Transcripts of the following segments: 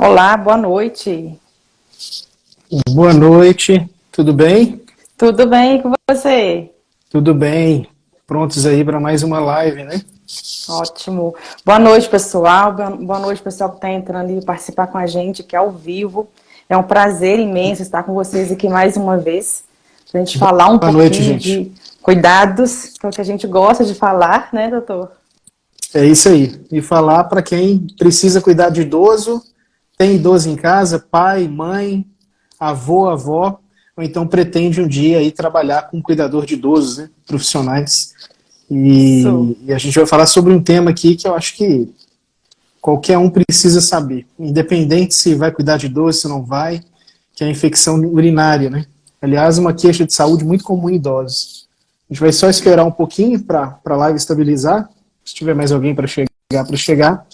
Olá, boa noite. Boa noite, tudo bem? Tudo bem com você? Tudo bem. Prontos aí para mais uma live, né? Ótimo. Boa noite, pessoal. Boa noite, pessoal que está entrando e participar com a gente aqui ao vivo. É um prazer imenso estar com vocês aqui mais uma vez, para a gente falar um Boa noite, pouquinho gente. de cuidados, que é o que a gente gosta de falar, né, doutor? É isso aí. E falar para quem precisa cuidar de idoso, tem idoso em casa, pai, mãe, avô, avó, ou então pretende um dia aí trabalhar com cuidador de idosos, né? Profissionais. Isso. E a gente vai falar sobre um tema aqui que eu acho que qualquer um precisa saber, independente se vai cuidar de idoso, se não vai, que é a infecção urinária, né? Aliás, uma queixa de saúde muito comum em idosos. A gente vai só esperar um pouquinho para a live estabilizar, se tiver mais alguém para chegar,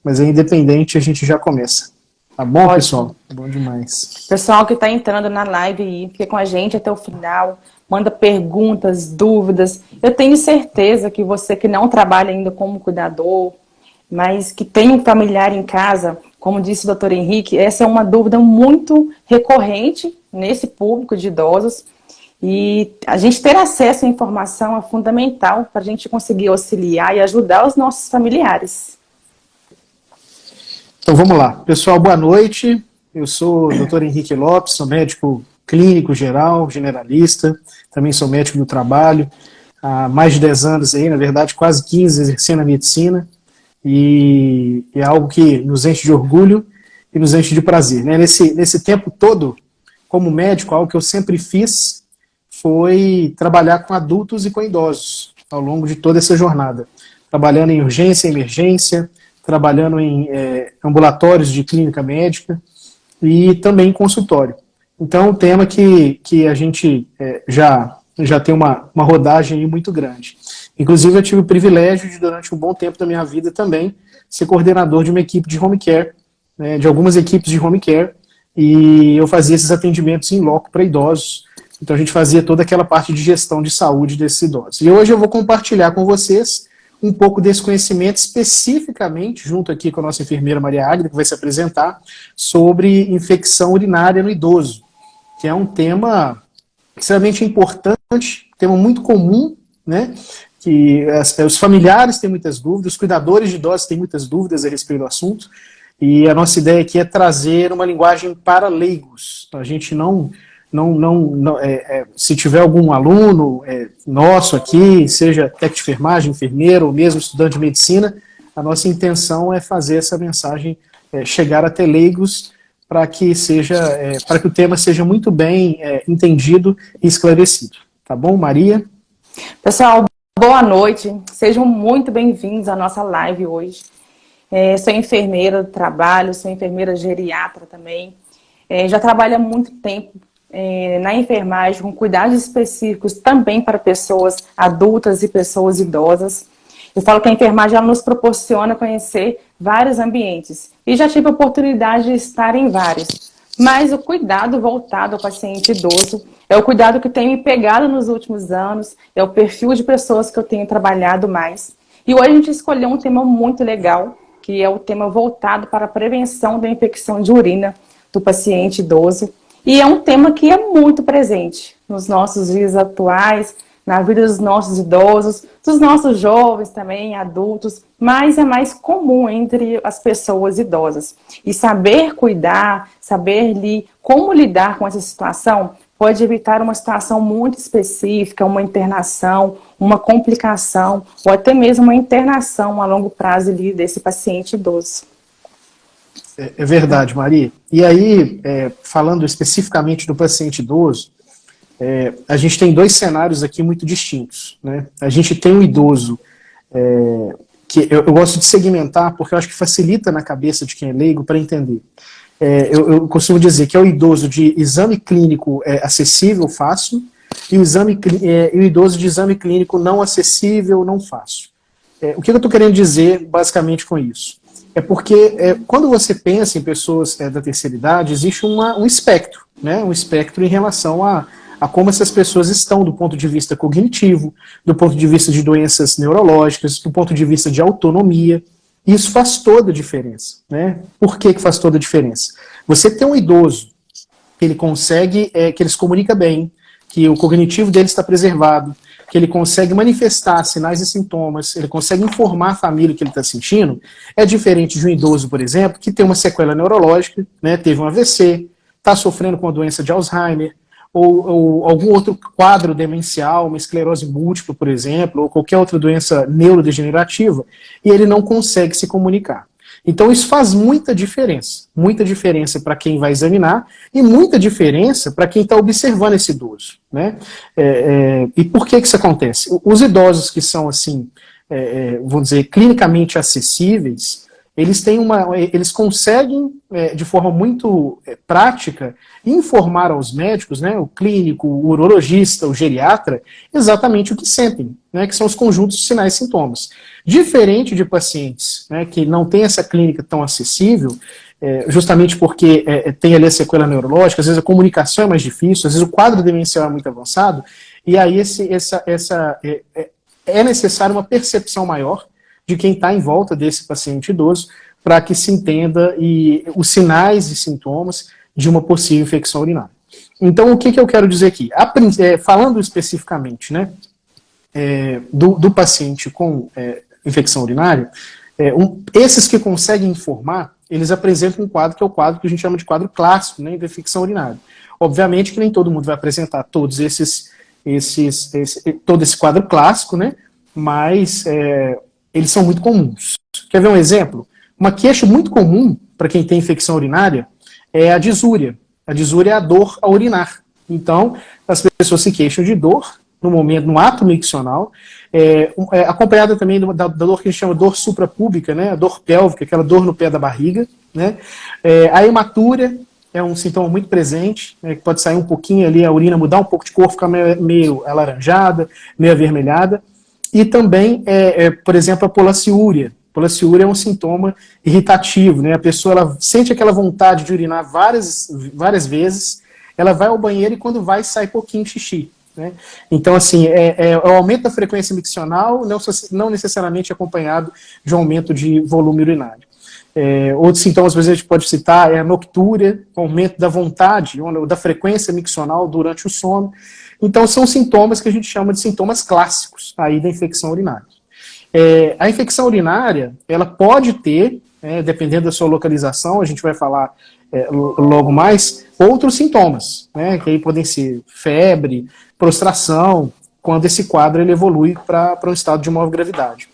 mas é independente, a gente já começa. Tá bom, Ótimo. pessoal? Bom demais. Pessoal que está entrando na live aí, fica com a gente até o final, manda perguntas, dúvidas. Eu tenho certeza que você que não trabalha ainda como cuidador, mas que tem um familiar em casa, como disse o doutor Henrique, essa é uma dúvida muito recorrente nesse público de idosos. E a gente ter acesso à informação é fundamental para a gente conseguir auxiliar e ajudar os nossos familiares. Então vamos lá. Pessoal, boa noite. Eu sou o Dr. Henrique Lopes, sou médico clínico geral, generalista, também sou médico do trabalho, há mais de 10 anos aí, na verdade quase 15 exercendo a medicina, e é algo que nos enche de orgulho e nos enche de prazer, né? Nesse tempo todo, como médico, algo que eu sempre fiz foi trabalhar com adultos e com idosos ao longo de toda essa jornada, trabalhando em urgência, emergência, trabalhando em ambulatórios de clínica médica e também em consultório. Então, é um tema que a gente já tem uma rodagem aí muito grande. Inclusive, eu tive o privilégio de, durante um bom tempo da minha vida também, ser coordenador de uma equipe de home care, né, de algumas equipes de home care, e eu fazia esses atendimentos em loco para idosos. Então, a gente fazia toda aquela parte de gestão de saúde desses idosos. E hoje eu vou compartilhar com vocês um pouco desse conhecimento especificamente, junto aqui com a nossa enfermeira Maria Águida, que vai se apresentar, sobre infecção urinária no idoso, que é um tema extremamente importante, tema muito comum, né? Que os familiares têm muitas dúvidas, os cuidadores de idosos têm muitas dúvidas a respeito do assunto, e a nossa ideia aqui é trazer uma linguagem para leigos. A gente se tiver algum aluno nosso aqui, seja técnico de enfermagem, enfermeiro ou mesmo estudante de medicina, a nossa intenção é fazer essa mensagem chegar até leigos para que para que o tema seja muito bem entendido e esclarecido. Tá bom, Maria? Pessoal, boa noite. Sejam muito bem-vindos à nossa live hoje. Sou enfermeira do trabalho, sou enfermeira geriatra também. Já trabalho há muito tempo na enfermagem com cuidados específicos também para pessoas adultas e pessoas idosas. Eu falo que a enfermagem ela nos proporciona conhecer vários ambientes e já tive a oportunidade de estar em vários. Mas o cuidado voltado ao paciente idoso é o cuidado que tem me pegado nos últimos anos, é o perfil de pessoas que eu tenho trabalhado mais. E hoje a gente escolheu um tema muito legal, que é o tema voltado para a prevenção da infecção de urina do paciente idoso. E é um tema que é muito presente nos nossos dias atuais, na vida dos nossos idosos, dos nossos jovens também, adultos, mas é mais comum entre as pessoas idosas. E saber cuidar, como lidar com essa situação, pode evitar uma situação muito específica, uma internação, uma complicação, ou até mesmo uma internação a longo prazo ali desse paciente idoso. É verdade, Maria. E aí, falando especificamente do paciente idoso, a gente tem dois cenários aqui muito distintos, né? A gente tem o idoso, que eu gosto de segmentar, porque eu acho que facilita na cabeça de quem é leigo para entender. Eu costumo dizer que é o idoso de exame clínico acessível, fácil, e o idoso de exame clínico não acessível, não fácil. O que eu estou querendo dizer, basicamente, com isso? É porque quando você pensa em pessoas da terceira idade, existe um espectro, né? Um espectro em relação a como essas pessoas estão do ponto de vista cognitivo, do ponto de vista de doenças neurológicas, do ponto de vista de autonomia. Isso faz toda a diferença, né? Por que faz toda a diferença? Você tem um idoso que ele consegue, que ele se comunica bem, que o cognitivo dele está preservado, que ele consegue manifestar sinais e sintomas, ele consegue informar a família o que ele está sentindo, é diferente de um idoso, por exemplo, que tem uma sequela neurológica, né, teve um AVC, está sofrendo com a doença de Alzheimer, ou algum outro quadro demencial, uma esclerose múltipla, por exemplo, ou qualquer outra doença neurodegenerativa, e ele não consegue se comunicar. Então isso faz muita diferença para quem vai examinar e muita diferença para quem está observando esse idoso, né? E por que isso acontece? Os idosos que são assim, vamos dizer, clinicamente acessíveis, eles conseguem, de forma muito prática, informar aos médicos, né, o clínico, o urologista, o geriatra, exatamente o que sentem, né, que são os conjuntos de sinais e sintomas. Diferente de pacientes, né, que não têm essa clínica tão acessível, justamente porque tem ali a sequela neurológica, às vezes a comunicação é mais difícil, às vezes o quadro demencial é muito avançado, e aí é necessário uma percepção maior de quem está em volta desse paciente idoso, para que se entenda os sinais e sintomas de uma possível infecção urinária. Então, o que eu quero dizer aqui? Falando especificamente, né, do paciente com infecção urinária, esses que conseguem informar, eles apresentam um quadro que é o quadro que a gente chama de quadro clássico, né, de infecção urinária. Obviamente que nem todo mundo vai apresentar todo esse quadro clássico, né, mas eles são muito comuns. Quer ver um exemplo? Uma queixa muito comum para quem tem infecção urinária é a disúria. A disúria é a dor ao urinar. Então, as pessoas se queixam de dor no ato miccional, acompanhada também da dor que a gente chama dor suprapúbica, né, a dor pélvica, aquela dor no pé da barriga, né. A hematúria é um sintoma muito presente, né, que pode sair um pouquinho ali, a urina mudar um pouco de cor, ficar meio alaranjada, meio avermelhada. E também, por exemplo, a polaciúria. Polaciúria é um sintoma irritativo, né? A pessoa ela sente aquela vontade de urinar várias vezes, ela vai ao banheiro e quando vai, sai pouquinho xixi, né? Então, assim, o aumento da frequência miccional não necessariamente acompanhado de um aumento de volume urinário. Outros sintomas, às vezes, a gente pode citar a noctúria, o aumento da vontade ou da frequência miccional durante o sono. Então, são sintomas que a gente chama de sintomas clássicos aí da infecção urinária. A infecção urinária, ela pode ter, dependendo da sua localização, a gente vai falar logo mais, outros sintomas, né, que aí podem ser febre, prostração, quando esse quadro ele evolui para um estado de maior gravidade.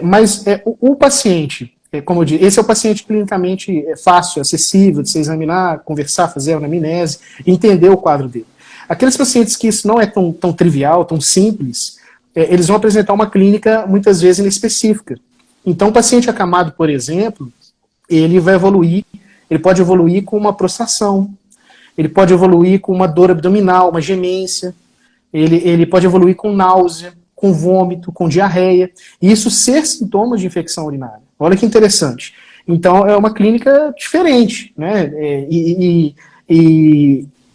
Mas o paciente, como eu disse, esse é o paciente clinicamente fácil, acessível de se examinar, conversar, fazer a anamnese, entender o quadro dele. Aqueles pacientes que isso não é tão trivial, tão simples, eles vão apresentar uma clínica, muitas vezes, inespecífica. Então, o paciente acamado, por exemplo, ele pode evoluir com uma prostração, ele pode evoluir com uma dor abdominal, uma gemência, ele pode evoluir com náusea, com vômito, com diarreia, e isso ser sintomas de infecção urinária. Olha que interessante. Então, é uma clínica diferente, né? E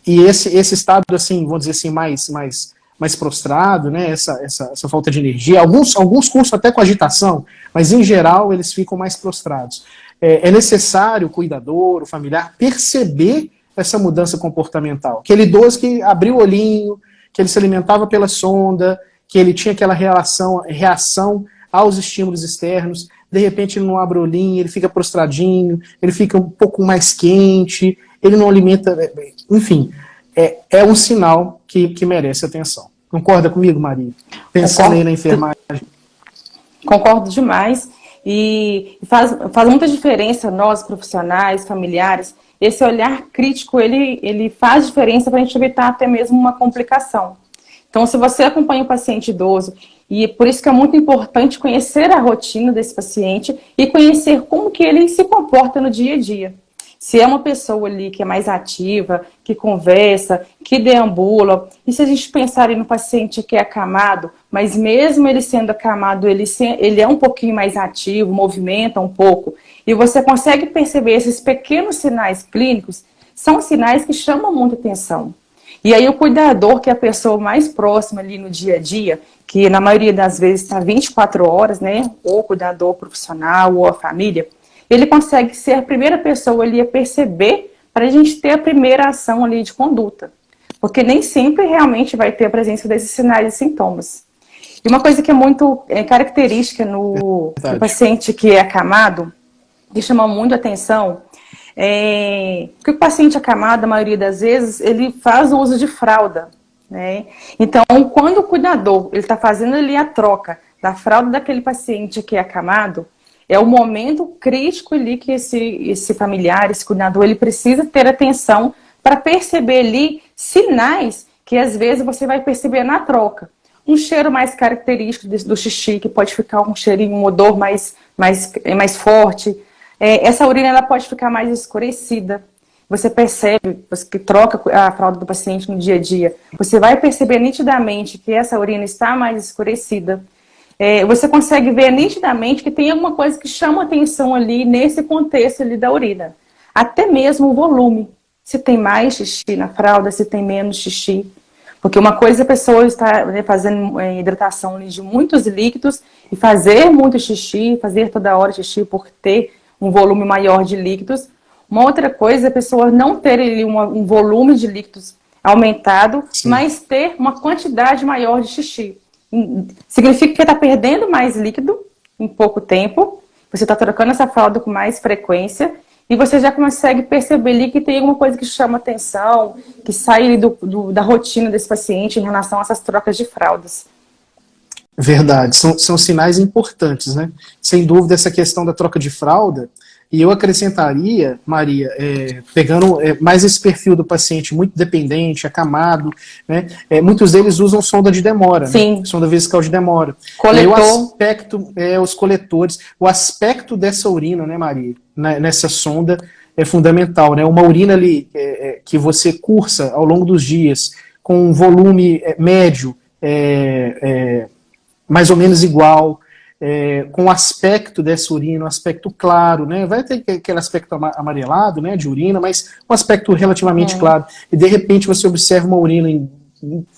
esse estado, assim, vamos dizer assim, mais prostrado, né, essa falta de energia, alguns cursam até com agitação, mas em geral eles ficam mais prostrados. É necessário o cuidador, o familiar, perceber essa mudança comportamental. Aquele idoso que abriu o olhinho, que ele se alimentava pela sonda, que ele tinha aquela reação aos estímulos externos, de repente ele não abre o olhinho, ele fica prostradinho, ele fica um pouco mais quente, ele não alimenta, enfim, é um sinal que merece atenção. Concorda comigo, Maria? Pensando aí na enfermagem. Concordo demais. E faz muita diferença, nós, profissionais, familiares, esse olhar crítico, ele faz diferença para a gente evitar até mesmo uma complicação. Então, se você acompanha o paciente idoso, e por isso que é muito importante conhecer a rotina desse paciente e conhecer como que ele se comporta no dia a dia. Se é uma pessoa ali que é mais ativa, que conversa, que deambula, e se a gente pensar no paciente que é acamado, mas mesmo ele sendo acamado, ele é um pouquinho mais ativo, movimenta um pouco, e você consegue perceber esses pequenos sinais clínicos, são sinais que chamam muita atenção. E aí o cuidador, que é a pessoa mais próxima ali no dia a dia, que na maioria das vezes está 24 horas, né, ou o cuidador profissional ou a família, ele consegue ser a primeira pessoa ali a perceber para a gente ter a primeira ação ali de conduta. Porque nem sempre realmente vai ter a presença desses sinais e sintomas. E uma coisa que é muito característica no paciente que é acamado, que chama muito atenção, que o paciente acamado, a maioria das vezes, ele faz o uso de fralda, né? Então, quando o cuidador está fazendo ali a troca da fralda daquele paciente que é acamado, é o momento crítico ali que esse familiar, esse cuidador, ele precisa ter atenção para perceber ali sinais que às vezes você vai perceber na troca. Um cheiro mais característico do xixi, que pode ficar um cheirinho, um odor mais forte. Essa urina ela pode ficar mais escurecida. Você percebe, você que troca a fralda do paciente no dia a dia, você vai perceber nitidamente que essa urina está mais escurecida. Você consegue ver nitidamente que tem alguma coisa que chama atenção ali nesse contexto ali da urina. Até mesmo o volume. Se tem mais xixi na fralda, se tem menos xixi. Porque uma coisa é a pessoa estar fazendo hidratação de muitos líquidos e fazer muito xixi, fazer toda hora xixi por ter um volume maior de líquidos. Uma outra coisa é a pessoa não ter um volume de líquidos aumentado, sim, mas ter uma quantidade maior de xixi. Significa que está perdendo mais líquido em pouco tempo, você está trocando essa fralda com mais frequência e você já consegue perceber ali que tem alguma coisa que chama atenção, que sai da rotina desse paciente em relação a essas trocas de fraldas. Verdade, são sinais importantes, né? Sem dúvida, essa questão da troca de fralda, e eu acrescentaria, Maria, pegando mais esse perfil do paciente muito dependente, acamado, né? Muitos deles usam sonda de demora, sim, né? Sonda vesical de demora. Coletor. E o aspecto, os coletores, o aspecto dessa urina, né, Maria, nessa sonda é fundamental, né? Uma urina ali que você cursa ao longo dos dias com um volume médio, mais ou menos igual, com o aspecto dessa urina, um aspecto claro, né? Vai ter aquele aspecto amarelado, né, de urina, mas um aspecto relativamente claro. E de repente você observa uma urina em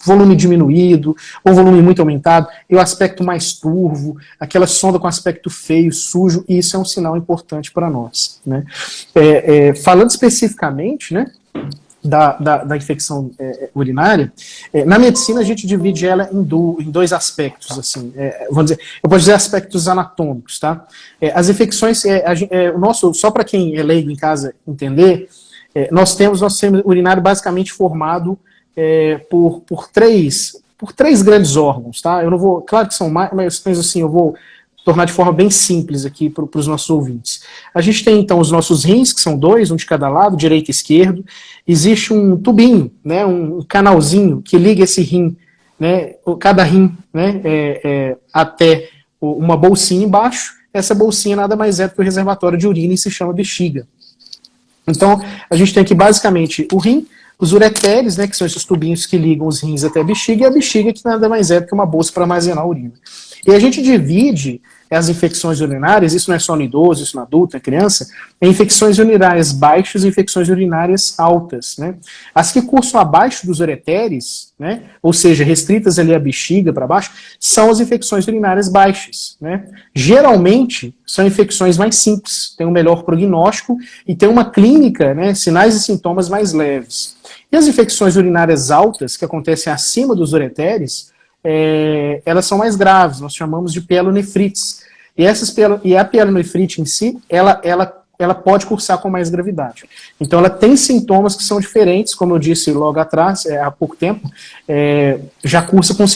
volume diminuído, ou volume muito aumentado, e o aspecto mais turvo, aquela sonda com aspecto feio, sujo, e isso é um sinal importante para nós, né? Falando especificamente, né, da infecção urinária, na medicina a gente divide ela em dois aspectos, assim, vamos dizer, eu posso dizer aspectos anatômicos, tá? As infecções, só para quem é leigo em casa entender, nós temos nosso sistema urinário basicamente formado por três grandes órgãos, tá? Eu não vou, claro que são mais, mas assim, eu vou tornar de forma bem simples aqui para os nossos ouvintes. A gente tem, então, os nossos rins, que são dois, um de cada lado, direito e esquerdo. Existe um tubinho, né, um canalzinho que liga esse rim, né, cada rim, né, até uma bolsinha embaixo. Essa bolsinha nada mais é do que o reservatório de urina e se chama bexiga. Então, a gente tem aqui basicamente o rim, os ureteres, né, que são esses tubinhos que ligam os rins até a bexiga, e a bexiga que nada mais é do que uma bolsa para armazenar a urina. E a gente divide as infecções urinárias, isso não é só no idoso, isso no adulto, na criança, em infecções urinárias baixas e infecções urinárias altas, né? As que cursam abaixo dos ureteres, né, ou seja, restritas ali à bexiga para baixo, são as infecções urinárias baixas, né? Geralmente são infecções mais simples, têm um melhor prognóstico e tem uma clínica, né, sinais e sintomas mais leves. E as infecções urinárias altas, que acontecem acima dos ureteres, elas são mais graves, nós chamamos de pielonefrites. E a pielonefrite em si, ela pode cursar com mais gravidade. Então ela tem sintomas que são diferentes, como eu disse logo atrás, há pouco tempo, já cursa com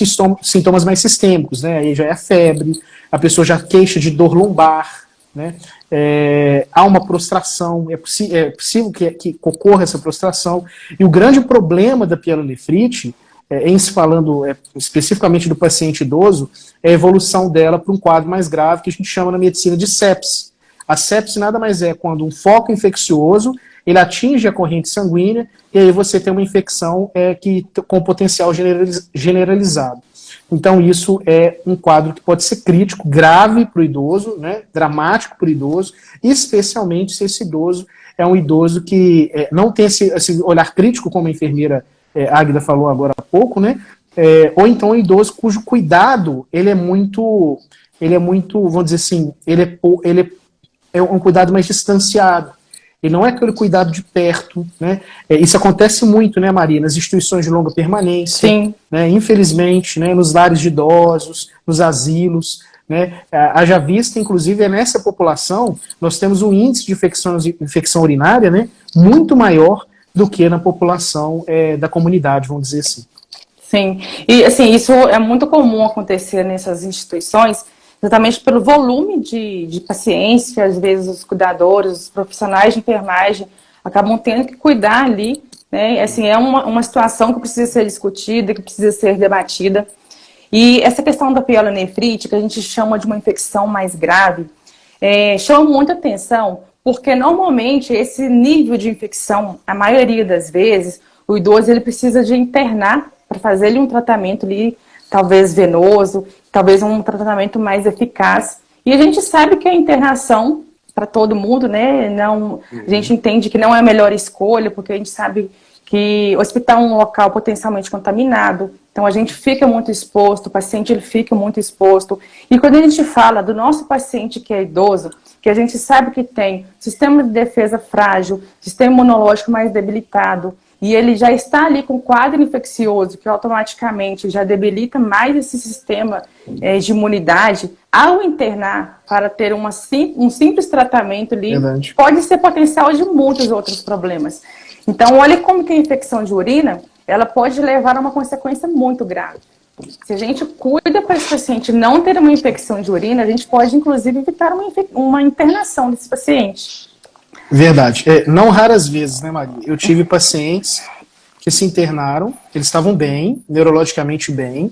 sintomas mais sistêmicos, né? Aí já é a febre, a pessoa já queixa de dor lombar, né? Há uma prostração, é possível que ocorra essa prostração, e o grande problema da pielonefrite, em se falando especificamente do paciente idoso, é a evolução dela para um quadro mais grave, que a gente chama na medicina de sepse. A sepse nada mais é quando um foco infeccioso, ele atinge a corrente sanguínea, e aí você tem uma infecção com potencial generalizado. Então isso é um quadro que pode ser crítico, grave para o idoso, né, dramático para o idoso, especialmente se esse idoso é um idoso que não tem esse olhar crítico, como a enfermeira a Águida falou agora há pouco, né? Ou então um idoso cujo cuidado, ele é muito, vamos dizer assim, é um cuidado mais distanciado. E não é aquele cuidado de perto, né? Isso acontece muito, né, Maria, nas instituições de longa permanência, Sim. né, infelizmente, né, nos lares de idosos, nos asilos, né? Haja vista, inclusive, nessa população, nós temos um índice de infecção urinária, né, muito maior do que na população da comunidade, vamos dizer assim. Sim, e assim, isso é muito comum acontecer nessas instituições, exatamente pelo volume de pacientes que às vezes os cuidadores, os profissionais de enfermagem acabam tendo que cuidar ali, né? Assim, é uma situação que precisa ser discutida, que precisa ser debatida. E essa questão da pielonefrite, que a gente chama de uma infecção mais grave, chama muita atenção, porque normalmente esse nível de infecção, a maioria das vezes, o idoso ele precisa de internar para fazer ali um tratamento ali, talvez venoso, talvez um tratamento mais eficaz. E a gente sabe que a internação, para todo mundo, né, não, a gente entende que não é a melhor escolha, porque a gente sabe que o hospital é um local potencialmente contaminado, então a gente fica muito exposto, o paciente ele fica muito exposto. E quando a gente fala do nosso paciente que é idoso, que a gente sabe que tem sistema de defesa frágil, sistema imunológico mais debilitado, e ele já está ali com quadro infeccioso, que automaticamente já debilita mais esse sistema de imunidade, ao internar para ter um simples tratamento ali, verdade, pode ser potencial de muitos outros problemas. Então, olha como que a infecção de urina, ela pode levar a uma consequência muito grave. Se a gente cuida para esse paciente não ter uma infecção de urina, a gente pode, inclusive, evitar uma internação desse paciente. Verdade. Não raras vezes, né, Maria? Eu tive pacientes que se internaram, eles estavam bem, neurologicamente bem,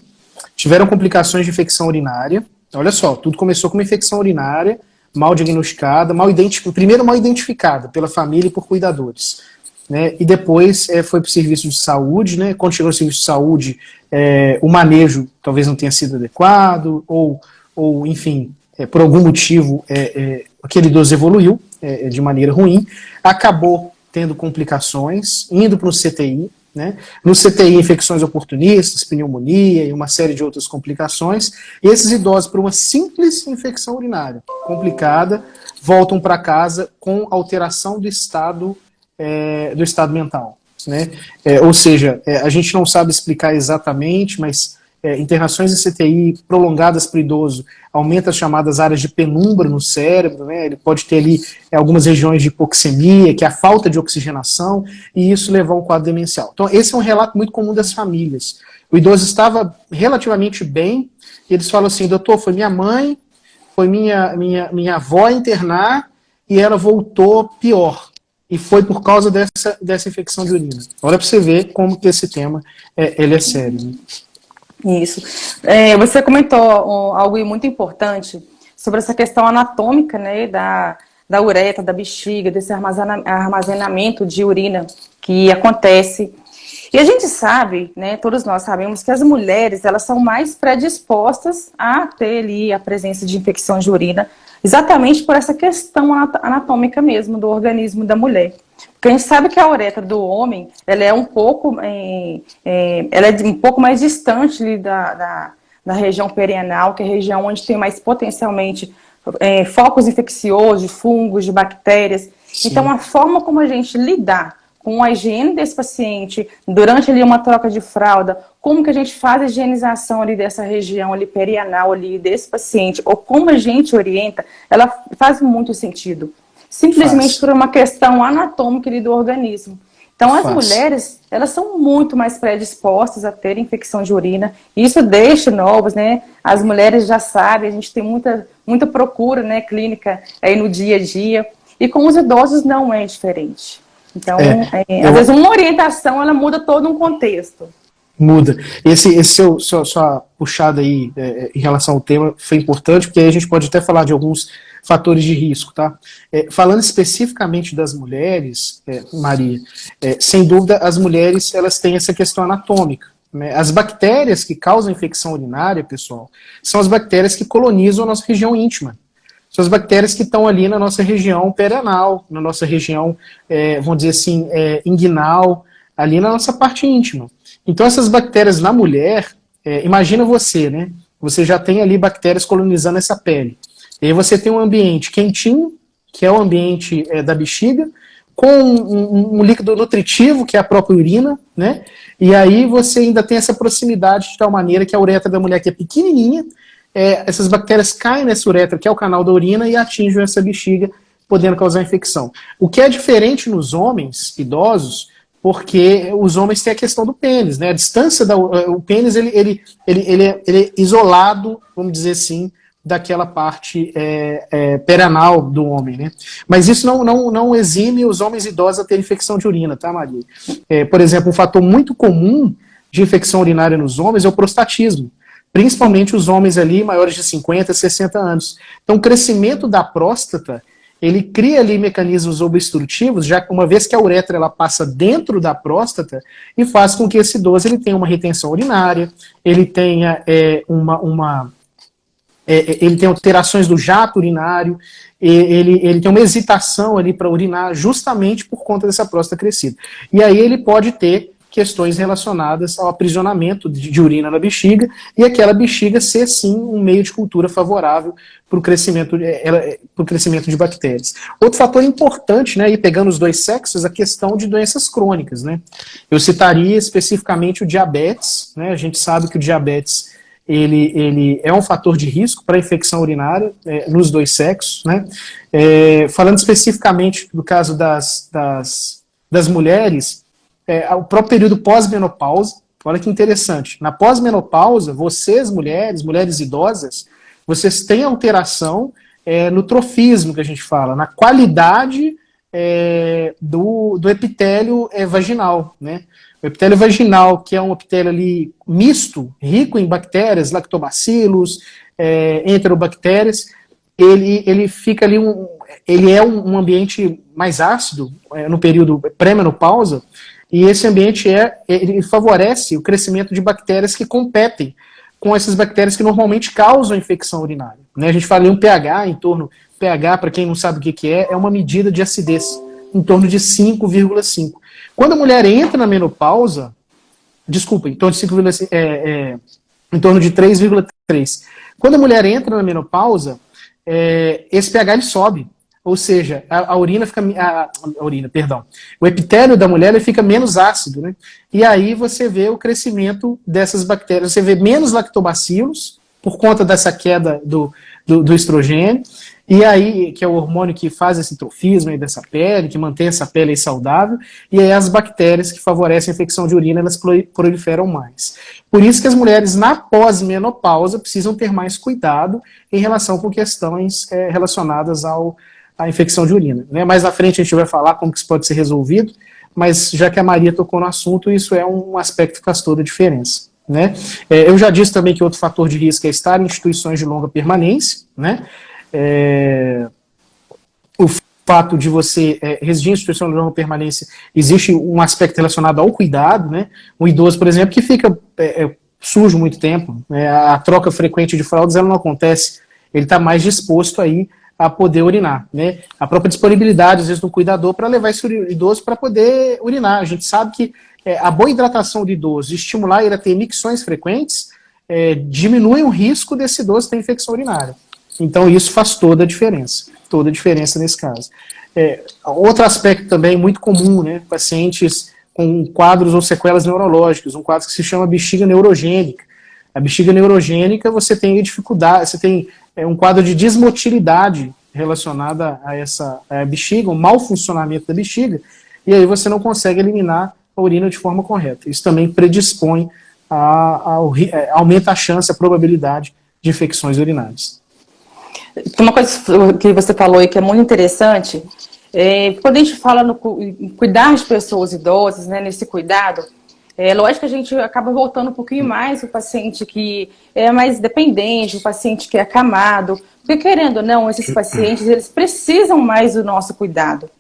tiveram complicações de infecção urinária. Olha só, tudo começou com uma infecção urinária, mal diagnosticada, primeiro mal identificada pela família e por cuidadores, né? E depois foi para o serviço de saúde, né? Quando chegou no serviço de saúde, o manejo talvez não tenha sido adequado, ou enfim, por algum motivo, aquele idoso evoluiu de maneira ruim, acabou tendo complicações, indo para o CTI, né? No CTI, infecções oportunistas, pneumonia e uma série de outras complicações, e esses idosos, por uma simples infecção urinária complicada, voltam para casa com alteração do estado mental, né? Ou seja, a gente não sabe explicar exatamente, mas internações em CTI prolongadas para o idoso aumenta as chamadas áreas de penumbra no cérebro, né? Ele pode ter ali algumas regiões de hipoxemia, que é a falta de oxigenação, e isso leva a um quadro demencial. Então, esse é um relato muito comum das famílias. O idoso estava relativamente bem, e eles falam assim: doutor, foi minha mãe, foi minha avó internar, e ela voltou pior. E foi por causa dessa infecção de urina. Olha para você ver como que esse tema ele é sério, né? Isso. Você comentou algo muito importante sobre essa questão anatômica, né, da uretra, da bexiga, desse armazenamento de urina que acontece. E a gente sabe, né, todos nós sabemos que as mulheres, elas são mais predispostas a ter ali a presença de infecção de urina, exatamente por essa questão anatômica mesmo do organismo da mulher. Porque a gente sabe que a uretra do homem, ela é um pouco mais distante ali da região perianal, que é a região onde tem mais potencialmente focos infecciosos, de fungos, de bactérias. Sim. Então, a forma como a gente lidar com a higiene desse paciente, durante ali uma troca de fralda, como que a gente faz a higienização ali dessa região ali perianal ali desse paciente, ou como a gente orienta, ela faz muito sentido. Simplesmente por uma questão anatômica ali do organismo. Então, as mulheres, elas são muito mais predispostas a ter infecção de urina. Isso desde novas, né? As mulheres já sabem, a gente tem muita procura, né, clínica aí no dia a dia. E com os idosos não é diferente. Então, às vezes uma orientação, ela muda todo um contexto. Muda. Sua puxada aí em relação ao tema foi importante, porque aí a gente pode até falar de alguns fatores de risco, tá? Falando especificamente das mulheres, Maria, sem dúvida as mulheres elas têm essa questão anatômica, né? As bactérias que causam infecção urinária, pessoal, são as bactérias que colonizam a nossa região íntima. São as bactérias que estão ali na nossa região perianal, na nossa região, vamos dizer assim, inguinal, ali na nossa parte íntima. Então essas bactérias na mulher, imagina você, né? Você já tem ali bactérias colonizando essa pele. E aí você tem um ambiente quentinho, que é o ambiente da bexiga, com um líquido nutritivo, que é a própria urina, né? E aí você ainda tem essa proximidade de tal maneira que a uretra da mulher, que é pequenininha, essas bactérias caem nessa uretra, que é o canal da urina, e atingem essa bexiga, podendo causar infecção. O que é diferente nos homens idosos, porque os homens têm a questão do pênis, né? A distância o pênis ele é isolado, vamos dizer assim, daquela parte perianal do homem, né? Mas isso não exime os homens idosos a ter infecção de urina, tá, Maria? Por exemplo, um fator muito comum de infecção urinária nos homens é o prostatismo, principalmente os homens ali maiores de 50, 60 anos. Então, o crescimento da próstata, ele cria ali mecanismos obstrutivos, já que uma vez que a uretra ela passa dentro da próstata, e faz com que esse idoso ele tenha uma retenção urinária, ele tenha ele tem alterações do jato urinário, ele tem uma hesitação ali para urinar, justamente por conta dessa próstata crescida. E aí ele pode ter questões relacionadas ao aprisionamento de urina na bexiga, e aquela bexiga ser, sim, um meio de cultura favorável para o crescimento de bactérias. Outro fator importante, né, e pegando os dois sexos, a questão de doenças crônicas, né? Eu citaria especificamente o diabetes, né? A gente sabe que o diabetes ele é um fator de risco para infecção urinária nos dois sexos, né? Falando especificamente do caso das mulheres, o próprio período pós-menopausa, olha que interessante, na pós-menopausa, vocês, mulheres idosas, vocês têm alteração no trofismo, que a gente fala, na qualidade do epitélio vaginal, né? O epitélio vaginal, que é um epitélio ali misto, rico em bactérias, lactobacilos, enterobactérias, ele fica ali, ele é um ambiente mais ácido no período pré-menopausa, e esse ambiente ele favorece o crescimento de bactérias que competem com essas bactérias que normalmente causam infecção urinária, né? A gente fala em um pH, pH, para quem não sabe o que é uma medida de acidez, em torno de 5,5. Quando a mulher entra na menopausa, desculpa, em torno de 5,5, em torno de 3,3. Quando a mulher entra na menopausa, esse pH ele sobe. Ou seja, a urina fica. O epitélio da mulher ele fica menos ácido, né? E aí você vê o crescimento dessas bactérias. Você vê menos lactobacilos, por conta dessa queda do estrogênio, e aí, que é o hormônio que faz esse trofismo aí dessa pele, que mantém essa pele aí saudável, e aí as bactérias que favorecem a infecção de urina, elas proliferam mais. Por isso que as mulheres na pós-menopausa precisam ter mais cuidado em relação com questões relacionadas à infecção de urina, né? Mais na frente a gente vai falar como que isso pode ser resolvido, mas já que a Maria tocou no assunto, isso é um aspecto que faz toda a diferença, né? Eu já disse também que outro fator de risco é estar em instituições de longa permanência, né? O fato de você residir em instituição de longa permanência, existe um aspecto relacionado ao cuidado, né? Um idoso, por exemplo, que fica sujo muito tempo, né? A troca frequente de fraldas ela não acontece, ele está mais disposto aí a poder urinar, né? A própria disponibilidade, às vezes, do cuidador para levar esse idoso para poder urinar. A gente sabe que a boa hidratação do idoso, estimular ele a ter micções frequentes, diminui o risco desse idoso ter infecção urinária. Então isso faz toda a diferença nesse caso. Outro aspecto também muito comum, né? Pacientes com quadros ou sequelas neurológicas, um quadro que se chama bexiga neurogênica. A bexiga neurogênica, você tem dificuldade, você tem um quadro de desmotilidade relacionada a essa bexiga, um mau funcionamento da bexiga, e aí você não consegue eliminar a urina de forma correta. Isso também predispõe aumenta a chance, a probabilidade de infecções urinárias. Uma coisa que você falou aí que é muito interessante, quando a gente fala em cuidar de pessoas idosas, né, nesse cuidado, lógico que a gente acaba voltando um pouquinho mais o paciente que é mais dependente, o paciente que é acamado, porque querendo ou não, esses pacientes, eles precisam mais do nosso cuidado.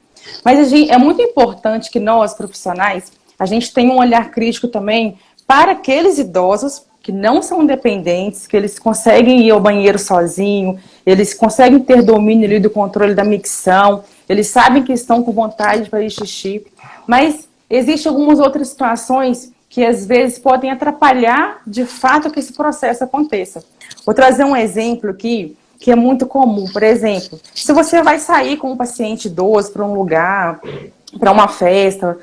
Mas é muito importante que nós, profissionais, a gente tenha um olhar crítico também para aqueles idosos que não são dependentes, que eles conseguem ir ao banheiro sozinho, eles conseguem ter domínio ali do controle da micção, eles sabem que estão com vontade para ir xixi, mas existem algumas outras situações que às vezes podem atrapalhar de fato que esse processo aconteça. Vou trazer um exemplo aqui que é muito comum. Por exemplo, se você vai sair com um paciente idoso para um lugar, para uma festa,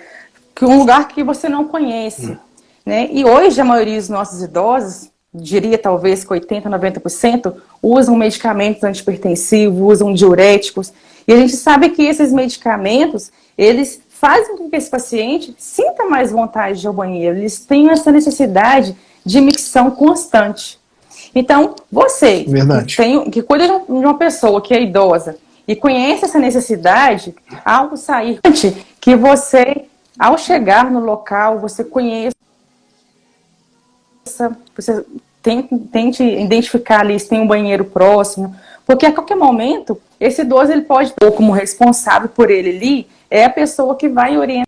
um lugar que você não conhece, né? E hoje a maioria dos nossos idosos, diria talvez que 80%, 90%, usam medicamentos antipertensivos, usam diuréticos, e a gente sabe que esses medicamentos, eles fazem com que esse paciente sinta mais vontade de ir ao banheiro, eles têm essa necessidade de micção constante. Então, você que cuida de uma pessoa que é idosa e conhece essa necessidade, ao sair, que você, ao chegar no local, você conheça, você tente identificar ali se tem um banheiro próximo, porque a qualquer momento, esse idoso ele pode, ou como responsável por ele ali, é a pessoa que vai orientar,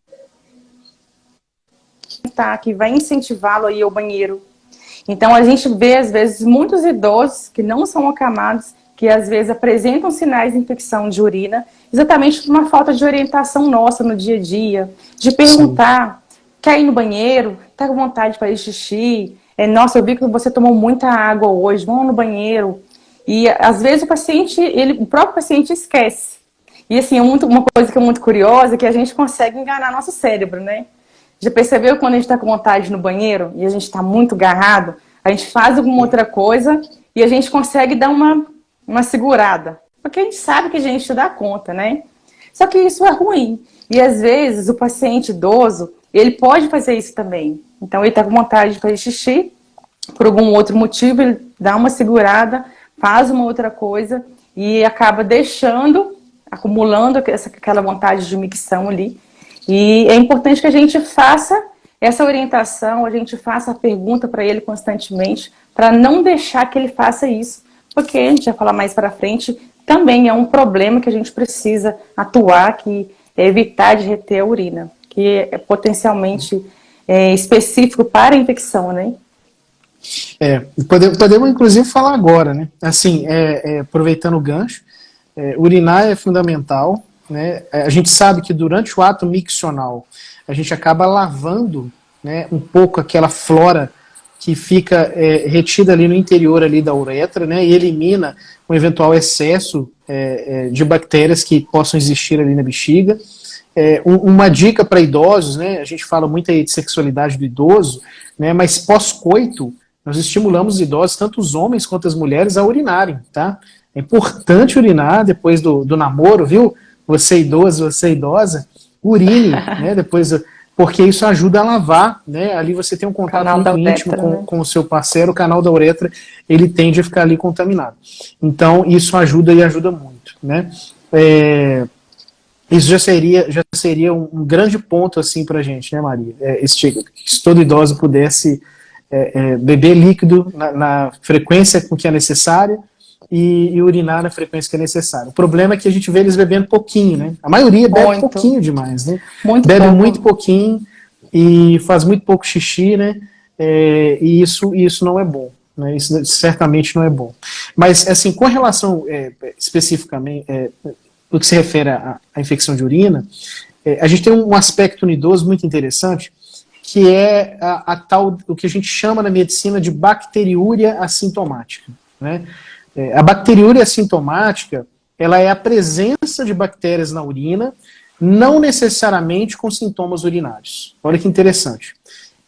que vai incentivá-lo a ir ao banheiro. Então, a gente vê, às vezes, muitos idosos que não são acamados, que às vezes apresentam sinais de infecção de urina, exatamente por uma falta de orientação nossa no dia a dia, de perguntar, quer ir no banheiro, está com vontade para ir xixi, nossa, eu vi que você tomou muita água hoje, vamos no banheiro. E às vezes o próprio paciente esquece. E assim, uma coisa que é muito curiosa é que a gente consegue enganar nosso cérebro, né? Já percebeu quando a gente está com vontade no banheiro e a gente está muito agarrado, a gente faz alguma outra coisa e a gente consegue dar uma segurada. Porque a gente sabe que a gente dá conta, né? Só que isso é ruim. E às vezes o paciente idoso, ele pode fazer isso também. Então ele está com vontade de fazer xixi, por algum outro motivo, ele dá uma segurada, faz uma outra coisa e acaba acumulando aquela vontade de micção ali. E é importante que a gente faça essa orientação, a gente faça a pergunta para ele constantemente, para não deixar que ele faça isso, porque a gente vai falar mais para frente, também é um problema que a gente precisa atuar, que é evitar de reter a urina, que é potencialmente específico para a infecção, né? Podemos inclusive falar agora, né? Assim, aproveitando o gancho, urinar é fundamental, né? A gente sabe que durante o ato miccional a gente acaba lavando, né, um pouco aquela flora que fica retida ali no interior ali da uretra, né, e elimina um eventual excesso de bactérias que possam existir ali na bexiga. Uma dica para idosos, né, a gente fala muito aí de sexualidade do idoso, né, mas pós-coito nós estimulamos os idosos, tanto os homens quanto as mulheres, a urinarem, tá? É importante urinar depois do namoro, viu? Você idoso, você idosa, urine, né, depois, porque isso ajuda a lavar, né, ali você tem um contato muito íntimo com o seu parceiro, o canal da uretra, ele tende a ficar ali contaminado. Então, isso ajuda e ajuda muito, né. Isso já seria um grande ponto, assim, pra gente, né, Maria, se todo idoso pudesse beber líquido na frequência com que é necessária, e urinar na frequência que é necessária. O problema é que a gente vê eles bebendo pouquinho, né? A maioria bebe pouquinho demais, né? Bebe muito pouquinho e faz muito pouco xixi, né? E isso não é bom, né? Isso certamente não é bom. Mas, assim, com relação especificamente no que se refere à infecção de urina, a gente tem um aspecto no idoso muito interessante, que é o que a gente chama na medicina de bacteriúria assintomática, né? A bacteriúria assintomática, ela é a presença de bactérias na urina, não necessariamente com sintomas urinários. Olha que interessante.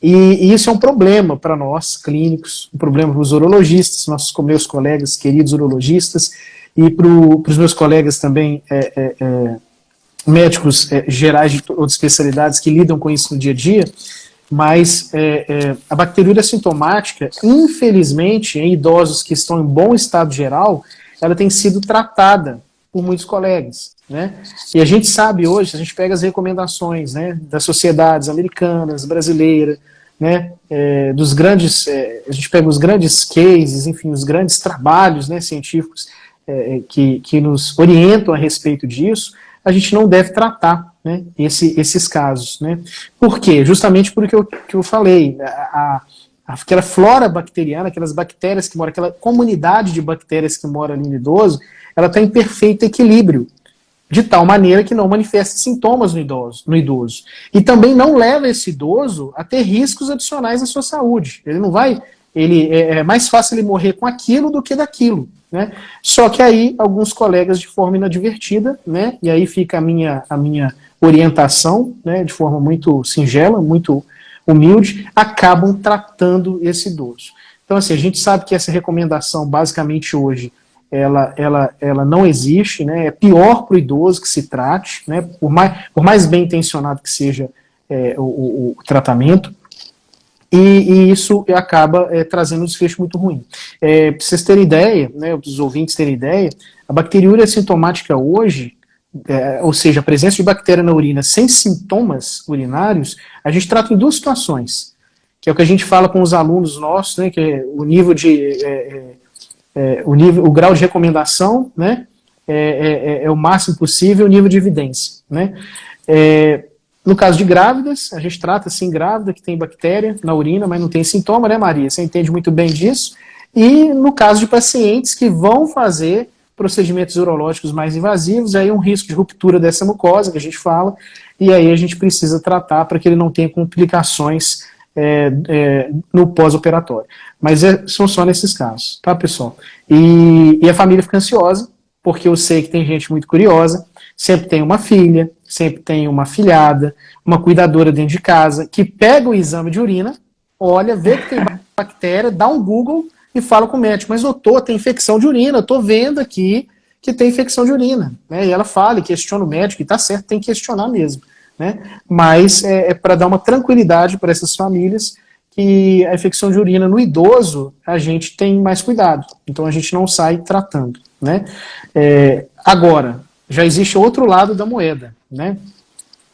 E isso é um problema para nós, clínicos, um problema para os urologistas, meus colegas, queridos urologistas, e para os meus colegas também, médicos gerais de outras especialidades que lidam com isso no dia a dia. Mas a bacteriúria assintomática, infelizmente, em idosos que estão em bom estado geral, ela tem sido tratada por muitos colegas, né? E a gente sabe hoje, a gente pega as recomendações, né, das sociedades americanas, brasileiras, né, dos grandes, a gente pega os grandes cases, enfim, os grandes trabalhos, né, científicos que nos orientam a respeito disso, a gente não deve tratar, né, esses casos, né? Por quê? Justamente por que eu falei, aquela flora bacteriana, aquelas bactérias que moram, aquela comunidade de bactérias que mora ali no idoso, ela está em perfeito equilíbrio. de tal maneira que não manifeste sintomas no idoso. E também não leva esse idoso a ter riscos adicionais à sua saúde. Ele não vai, é mais fácil ele morrer com aquilo do que daquilo, né? Só que aí alguns colegas de forma inadvertida, né? E aí fica a minha orientação, né? De forma muito singela, muito humilde, acabam tratando esse idoso. Então, assim, a gente sabe que essa recomendação, basicamente hoje, ela não existe, né? É pior para o idoso que se trate, né? Por mais bem intencionado que seja o tratamento, e isso acaba trazendo um desfecho muito ruim. Para vocês terem ideia, né, os ouvintes terem ideia, a bacteriúria sintomática hoje, ou seja, a presença de bactéria na urina sem sintomas urinários, a gente trata em duas situações, que é o que a gente fala com os alunos nossos, né, que é o nível de o grau de recomendação, né, é o máximo possível, o nível de evidência, né. No caso de grávidas, a gente trata assim grávida que tem bactéria na urina, mas não tem sintoma, né, Maria? Você entende muito bem disso. E no caso de pacientes que vão fazer procedimentos urológicos mais invasivos, aí um risco de ruptura dessa mucosa que a gente fala, e aí a gente precisa tratar para que ele não tenha complicações no pós-operatório. Mas são só nesses casos, tá, pessoal? E a família fica ansiosa, porque eu sei que tem gente muito curiosa, sempre tem uma filha, sempre tem uma afilhada, uma cuidadora dentro de casa, que pega o exame de urina, olha, vê que tem bactéria, dá um Google e fala com o médico, mas doutor, tem infecção de urina, eu tô vendo aqui que tem infecção de urina, né? E ela fala e questiona o médico, e tá certo, tem que questionar mesmo, né? Mas é para dar uma tranquilidade para essas famílias que a infecção de urina no idoso, a gente tem mais cuidado, então a gente não sai tratando, né? Agora, já existe outro lado da moeda, né?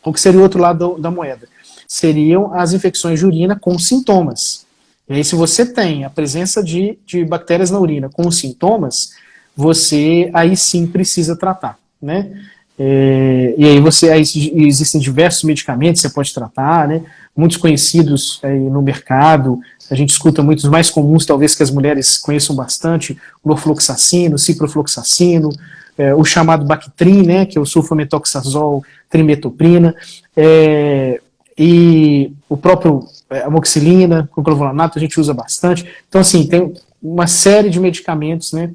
O que seria o outro lado da moeda? Seriam as infecções de urina com sintomas. E aí, se você tem a presença de bactérias na urina com sintomas, você aí sim precisa tratar, né? E aí existem diversos medicamentos que você pode tratar, né? Muitos conhecidos aí no mercado, a gente escuta muitos mais comuns, talvez que as mulheres conheçam bastante, o norfloxacino, ciprofloxacino, o chamado Bactrim, né, que é o sulfametoxazol, trimetoprina, e o próprio amoxicilina, com clovulanato, a gente usa bastante. Então, assim, tem uma série de medicamentos, né,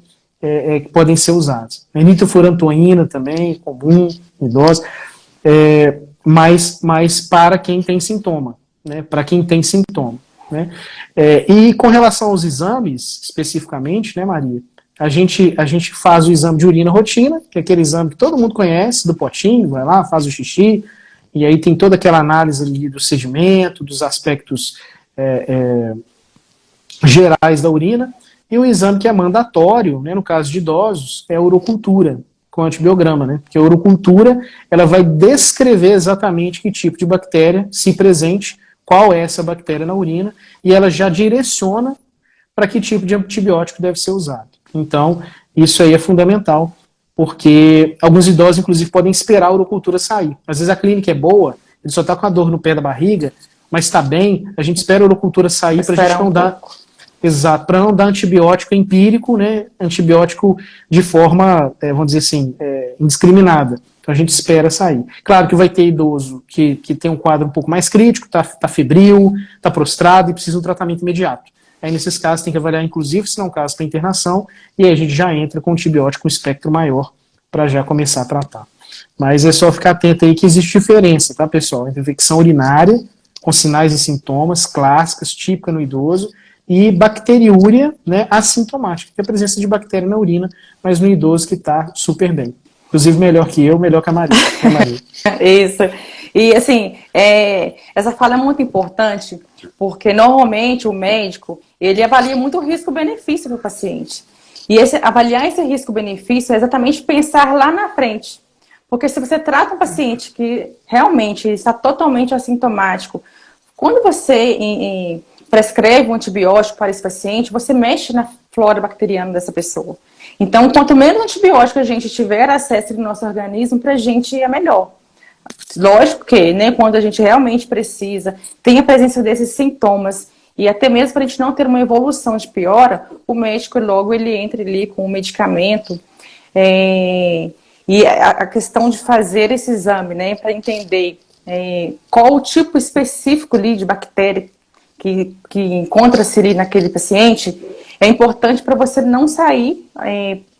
que podem ser usados. A nitrofurantoína também, comum, idosa, mas para quem tem sintoma, né, para quem tem sintoma, né. E com relação aos exames, especificamente, né, Maria, a gente faz o exame de urina rotina, que é aquele exame que todo mundo conhece, do potinho, vai lá, faz o xixi, e aí tem toda aquela análise ali do sedimento, dos aspectos gerais da urina, e o exame que é mandatório, né, no caso de idosos, é a urocultura, com antibiograma, né, porque a urocultura, ela vai descrever exatamente que tipo de bactéria, se presente, qual é essa bactéria na urina, e ela já direciona para que tipo de antibiótico deve ser usado. Então, isso aí é fundamental, porque alguns idosos, inclusive, podem esperar a urocultura sair. Às vezes a clínica é boa, ele só está com a dor no pé da barriga, mas está bem, a gente espera a urocultura sair para a gente não dar... Exato, para não dar antibiótico empírico, né, antibiótico de forma, vamos dizer assim, indiscriminada. Então a gente espera sair. Claro que vai ter idoso que tem um quadro um pouco mais crítico, está febril, está prostrado e precisa de um tratamento imediato. Aí, nesses casos, tem que avaliar, inclusive, se não é um caso para internação, e aí a gente já entra com antibiótico com espectro maior para já começar a tratar. Mas é só ficar atento aí que existe diferença, tá, pessoal? Entre infecção urinária, com sinais e sintomas clássicas, típica no idoso, e bacteriúria, né, assintomática, que é a presença de bactéria na urina, mas no idoso que está super bem. Inclusive, melhor que eu, melhor que a Maria. Isso. E, assim, essa fala é muito importante, porque normalmente o médico, ele avalia muito o risco-benefício do paciente. E avaliar esse risco-benefício é exatamente pensar lá na frente. Porque se você trata um paciente que realmente está totalmente assintomático, quando você prescreve um antibiótico para esse paciente, você mexe na flora bacteriana dessa pessoa. Então, quanto menos antibiótico a gente tiver acesso no nosso organismo, para a gente é melhor. Lógico que, né, quando a gente realmente precisa, tem a presença desses sintomas, e até mesmo para a gente não ter uma evolução de piora, o médico logo ele entra ali com o medicamento. E E a questão de fazer esse exame, né, para entender qual o tipo específico ali de bactéria que encontra-se ali naquele paciente, é importante para você não sair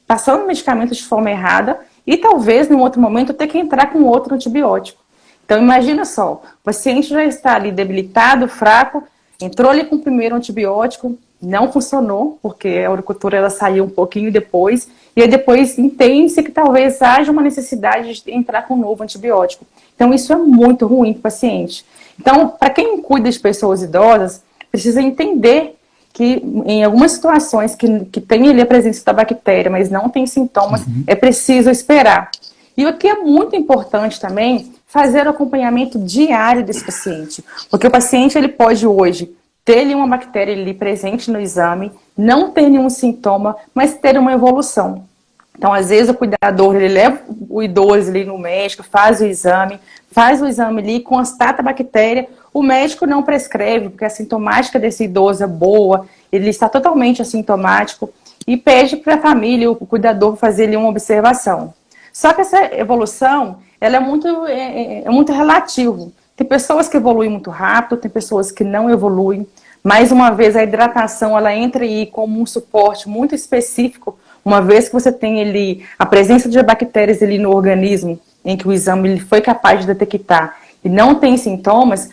passando medicamentos de forma errada e talvez, num outro momento, ter que entrar com outro antibiótico. Então, imagina só, o paciente já está ali debilitado, fraco, entrou ali com o primeiro antibiótico, não funcionou, porque a uricultura ela saiu um pouquinho depois, e aí depois entende-se que talvez haja uma necessidade de entrar com um novo antibiótico. Então, isso é muito ruim para o paciente. Então, para quem cuida de pessoas idosas, precisa entender que em algumas situações que tem ali a presença da bactéria, mas não tem sintomas, é preciso esperar. E o que é muito importante também, fazer o acompanhamento diário desse paciente. Porque o paciente ele pode hoje ter ali uma bactéria ali presente no exame, não ter nenhum sintoma, mas ter uma evolução. Então, às vezes, o cuidador ele leva o idoso ali no médico, faz o exame ali, constata a bactéria, o médico não prescreve, porque a sintomática desse idoso é boa, ele está totalmente assintomático, e pede para a família, o cuidador, fazer ali uma observação. Só que essa evolução, ela é muito relativo. Tem pessoas que evoluem muito rápido, tem pessoas que não evoluem. Mais uma vez, a hidratação, ela entra aí como um suporte muito específico, uma vez que você tem ali a presença de bactérias ali no organismo, em que o exame ele foi capaz de detectar e não tem sintomas,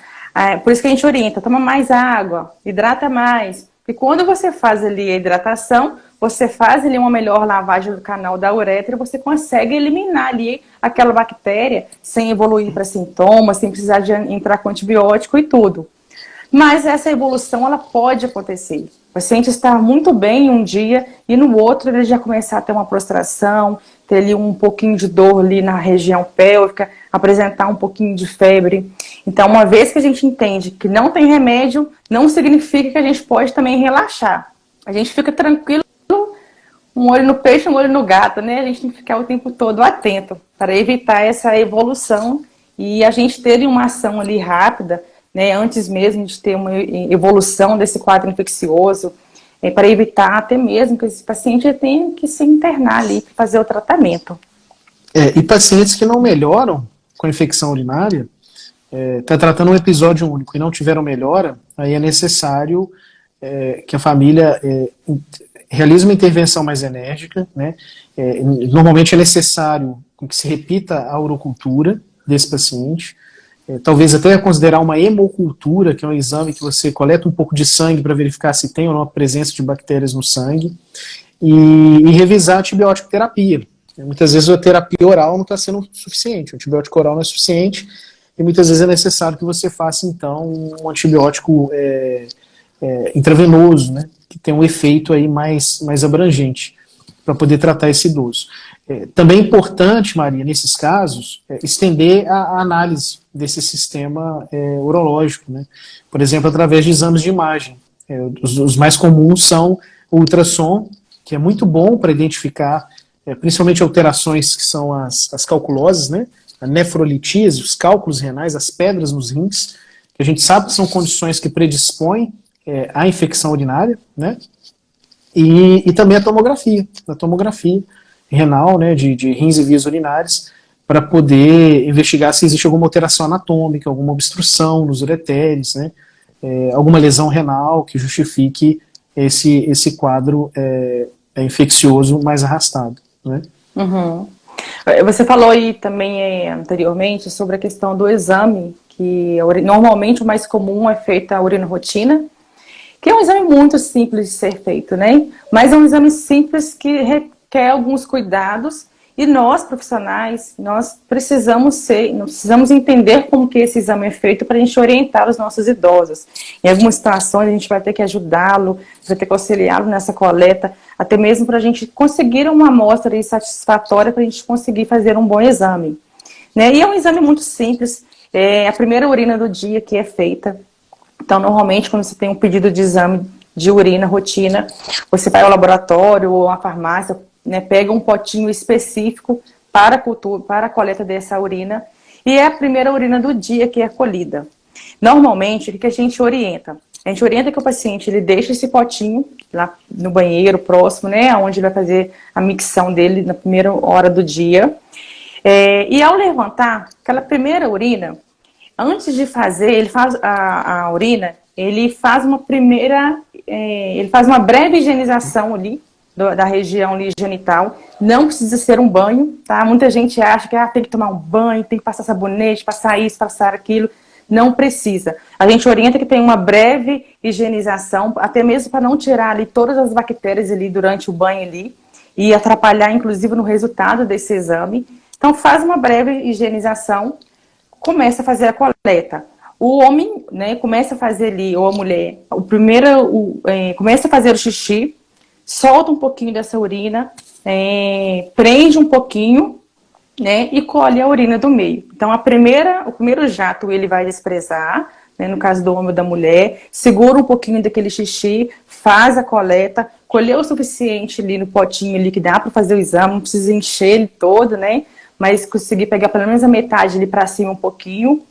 por isso que a gente orienta, toma mais água, hidrata mais. E quando você faz ali a hidratação, você faz ali uma melhor lavagem do canal da uretra, você consegue eliminar ali aquela bactéria sem evoluir para sintomas, sem precisar de entrar com antibiótico e tudo. Mas essa evolução, ela pode acontecer. O paciente está muito bem um dia e no outro ele já começar a ter uma prostração, ter ali um pouquinho de dor ali na região pélvica, apresentar um pouquinho de febre. Então, uma vez que a gente entende que não tem remédio, não significa que a gente pode também relaxar. A gente fica tranquilo, um olho no peixe, um olho no gato, né? A gente tem que ficar o tempo todo atento para evitar essa evolução e a gente ter uma ação ali rápida, né, antes mesmo de ter uma evolução desse quadro infeccioso, para evitar até mesmo que esse paciente tenha que se internar ali para fazer o tratamento. E pacientes que não melhoram com a infecção urinária, está tratando um episódio único e não tiveram melhora, aí é necessário que a família realize uma intervenção mais enérgica, né? Normalmente é necessário que se repita a urocultura desse paciente, talvez até considerar uma hemocultura, que é um exame que você coleta um pouco de sangue para verificar se tem ou não a presença de bactérias no sangue, e revisar a antibiótico terapia. Muitas vezes a terapia oral não está sendo suficiente, o antibiótico oral não é suficiente, e muitas vezes é necessário que você faça, então, um antibiótico intravenoso, né, que tem um efeito aí mais abrangente para poder tratar esse idoso. Também é importante, Maria, nesses casos, estender a análise desse sistema urológico, né? Por exemplo, através de exames de imagem. Os mais comuns são o ultrassom, que é muito bom para identificar, principalmente alterações que são as calculoses, né? A nefrolitise, os cálculos renais, as pedras nos rins, que a gente sabe que são condições que predispõem à infecção urinária, né? E também a tomografia renal, né, de rins e vias urinárias, para poder investigar se existe alguma alteração anatômica, alguma obstrução nos ureteres, né, alguma lesão renal que justifique esse quadro infeccioso mais arrastado, né. Uhum. Você falou aí também anteriormente sobre a questão do exame, que normalmente o mais comum é feito a urina-rotina, que é um exame muito simples de ser feito, né? Mas é um exame simples que requer alguns cuidados e nós, profissionais, nós precisamos entender como que esse exame é feito para a gente orientar os nossos idosos. Em algumas situações a gente vai ter que ajudá-lo, vai ter que auxiliá-lo nessa coleta, até mesmo para a gente conseguir uma amostra satisfatória para a gente conseguir fazer um bom exame. Né? E é um exame muito simples, é a primeira urina do dia que é feita. Então, normalmente, quando você tem um pedido de exame de urina, rotina, você vai ao laboratório ou à farmácia, né, pega um potinho específico para a coleta dessa urina, e é a primeira urina do dia que é colhida. Normalmente, o que a gente orienta? A gente orienta que o paciente ele deixe esse potinho lá no banheiro próximo, né, onde ele vai fazer a micção dele na primeira hora do dia, E ao levantar, aquela primeira urina, antes de fazer, ele faz a urina, ele faz uma breve higienização ali, da região ali genital. Não precisa ser um banho, tá? Muita gente acha que tem que tomar um banho, tem que passar sabonete, passar isso, passar aquilo. Não precisa. A gente orienta que tem uma breve higienização, até mesmo para não tirar ali todas as bactérias ali durante o banho ali e atrapalhar, inclusive, no resultado desse exame. Então, faz uma breve higienização, começa a fazer a coleta. O homem, né, começa a fazer ali, ou a mulher, começa a fazer o xixi, solta um pouquinho dessa urina, prende um pouquinho, né, e colhe a urina do meio. Então, o primeiro jato ele vai desprezar, né, no caso do homem ou da mulher, segura um pouquinho daquele xixi, faz a coleta, colheu o suficiente ali no potinho ali que dá para fazer o exame, não precisa encher ele todo, né, mas conseguir pegar pelo menos a metade ali para cima um pouquinho,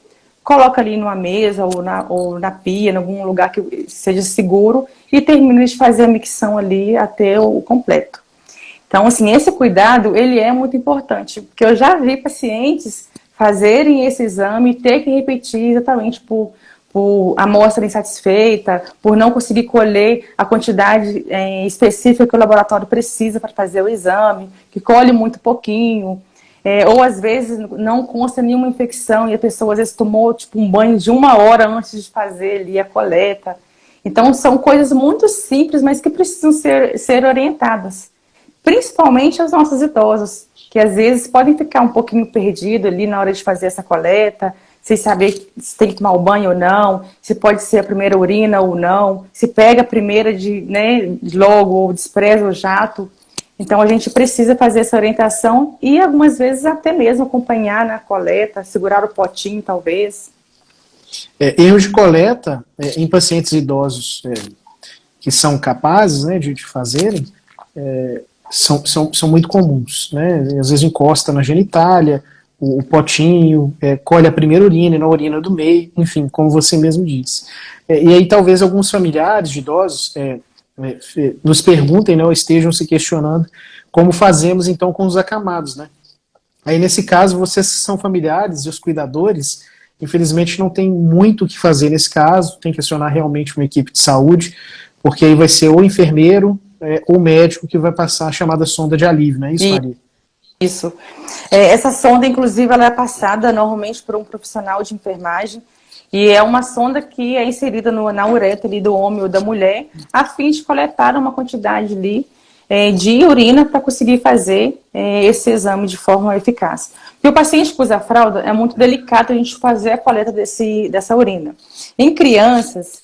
coloca ali numa mesa ou na pia, em algum lugar que seja seguro, e termina de fazer a micção ali até o completo. Então, assim, esse cuidado, ele é muito importante, porque eu já vi pacientes fazerem esse exame e ter que repetir exatamente por amostra insatisfeita, por não conseguir colher a quantidade específica que o laboratório precisa para fazer o exame, que colhe muito pouquinho, ou às vezes não consta nenhuma infecção e a pessoa às vezes tomou tipo, um banho de 1 hora antes de fazer ali a coleta. Então, são coisas muito simples, mas que precisam ser orientadas. Principalmente aos nossos idosos, que às vezes podem ficar um pouquinho perdidos ali na hora de fazer essa coleta, sem saber se tem que tomar o banho ou não, se pode ser a primeira urina ou não, se pega a primeira logo ou despreza o jato. Então a gente precisa fazer essa orientação e algumas vezes até mesmo acompanhar na coleta, segurar o potinho talvez. Erros de coleta em pacientes idosos que são capazes, né, de fazerem, são muito comuns, né? Às vezes encosta na genitália, o potinho, colhe a primeira urina e não a urina do meio, enfim, como você mesmo disse. E aí talvez alguns familiares de idosos nos perguntem, né, ou estejam se questionando como fazemos então com os acamados, né? Aí nesse caso, vocês que são familiares e os cuidadores, infelizmente não tem muito o que fazer nesse caso, tem que acionar realmente uma equipe de saúde, porque aí vai ser o enfermeiro, o médico que vai passar a chamada sonda de alívio, não é isso, Maria? Isso. Essa sonda, inclusive, ela é passada normalmente por um profissional de enfermagem e é uma sonda que é inserida na uretra ali do homem ou da mulher a fim de coletar uma quantidade ali de urina para conseguir fazer esse exame de forma eficaz. Porque o paciente que usa fralda é muito delicado a gente fazer a coleta dessa urina. Em crianças,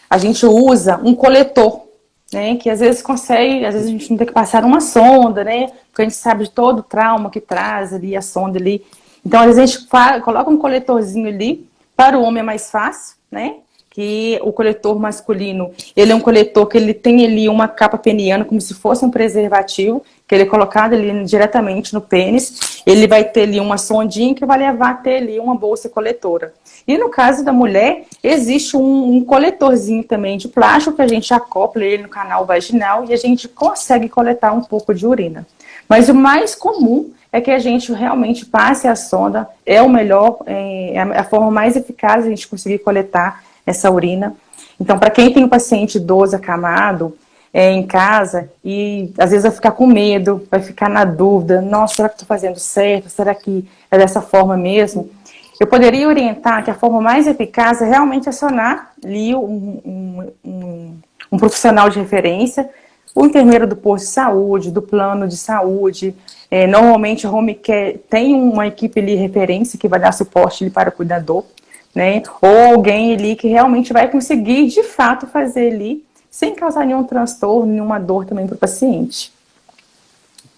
a gente usa um coletor, né, que às vezes às vezes a gente não tem que passar uma sonda, né, porque a gente sabe de todo o trauma que traz ali, a sonda ali. Então, às vezes a gente coloca um coletorzinho ali, para o homem é mais fácil, né, que o coletor masculino, ele é um coletor que ele tem ali uma capa peniana, como se fosse um preservativo, que ele é colocado ali diretamente no pênis, ele vai ter ali uma sondinha que vai levar até ali uma bolsa coletora. E no caso da mulher, existe um coletorzinho também de plástico que a gente acopla ele no canal vaginal e a gente consegue coletar um pouco de urina. Mas o mais comum é que a gente realmente passe a sonda, é o melhor, é a forma mais eficaz de a gente conseguir coletar essa urina. Então, para quem tem um paciente idoso acamado em casa e às vezes vai ficar com medo, vai ficar na dúvida, nossa, será que estou fazendo certo? Será que é dessa forma mesmo? Eu poderia orientar que a forma mais eficaz é realmente acionar ali um profissional de referência, o enfermeiro do posto de saúde, do plano de saúde. Normalmente, o home care tem uma equipe ali de referência que vai dar suporte ali para o cuidador, né? Ou alguém ali que realmente vai conseguir, de fato, fazer ali, sem causar nenhum transtorno, nenhuma dor também para o paciente.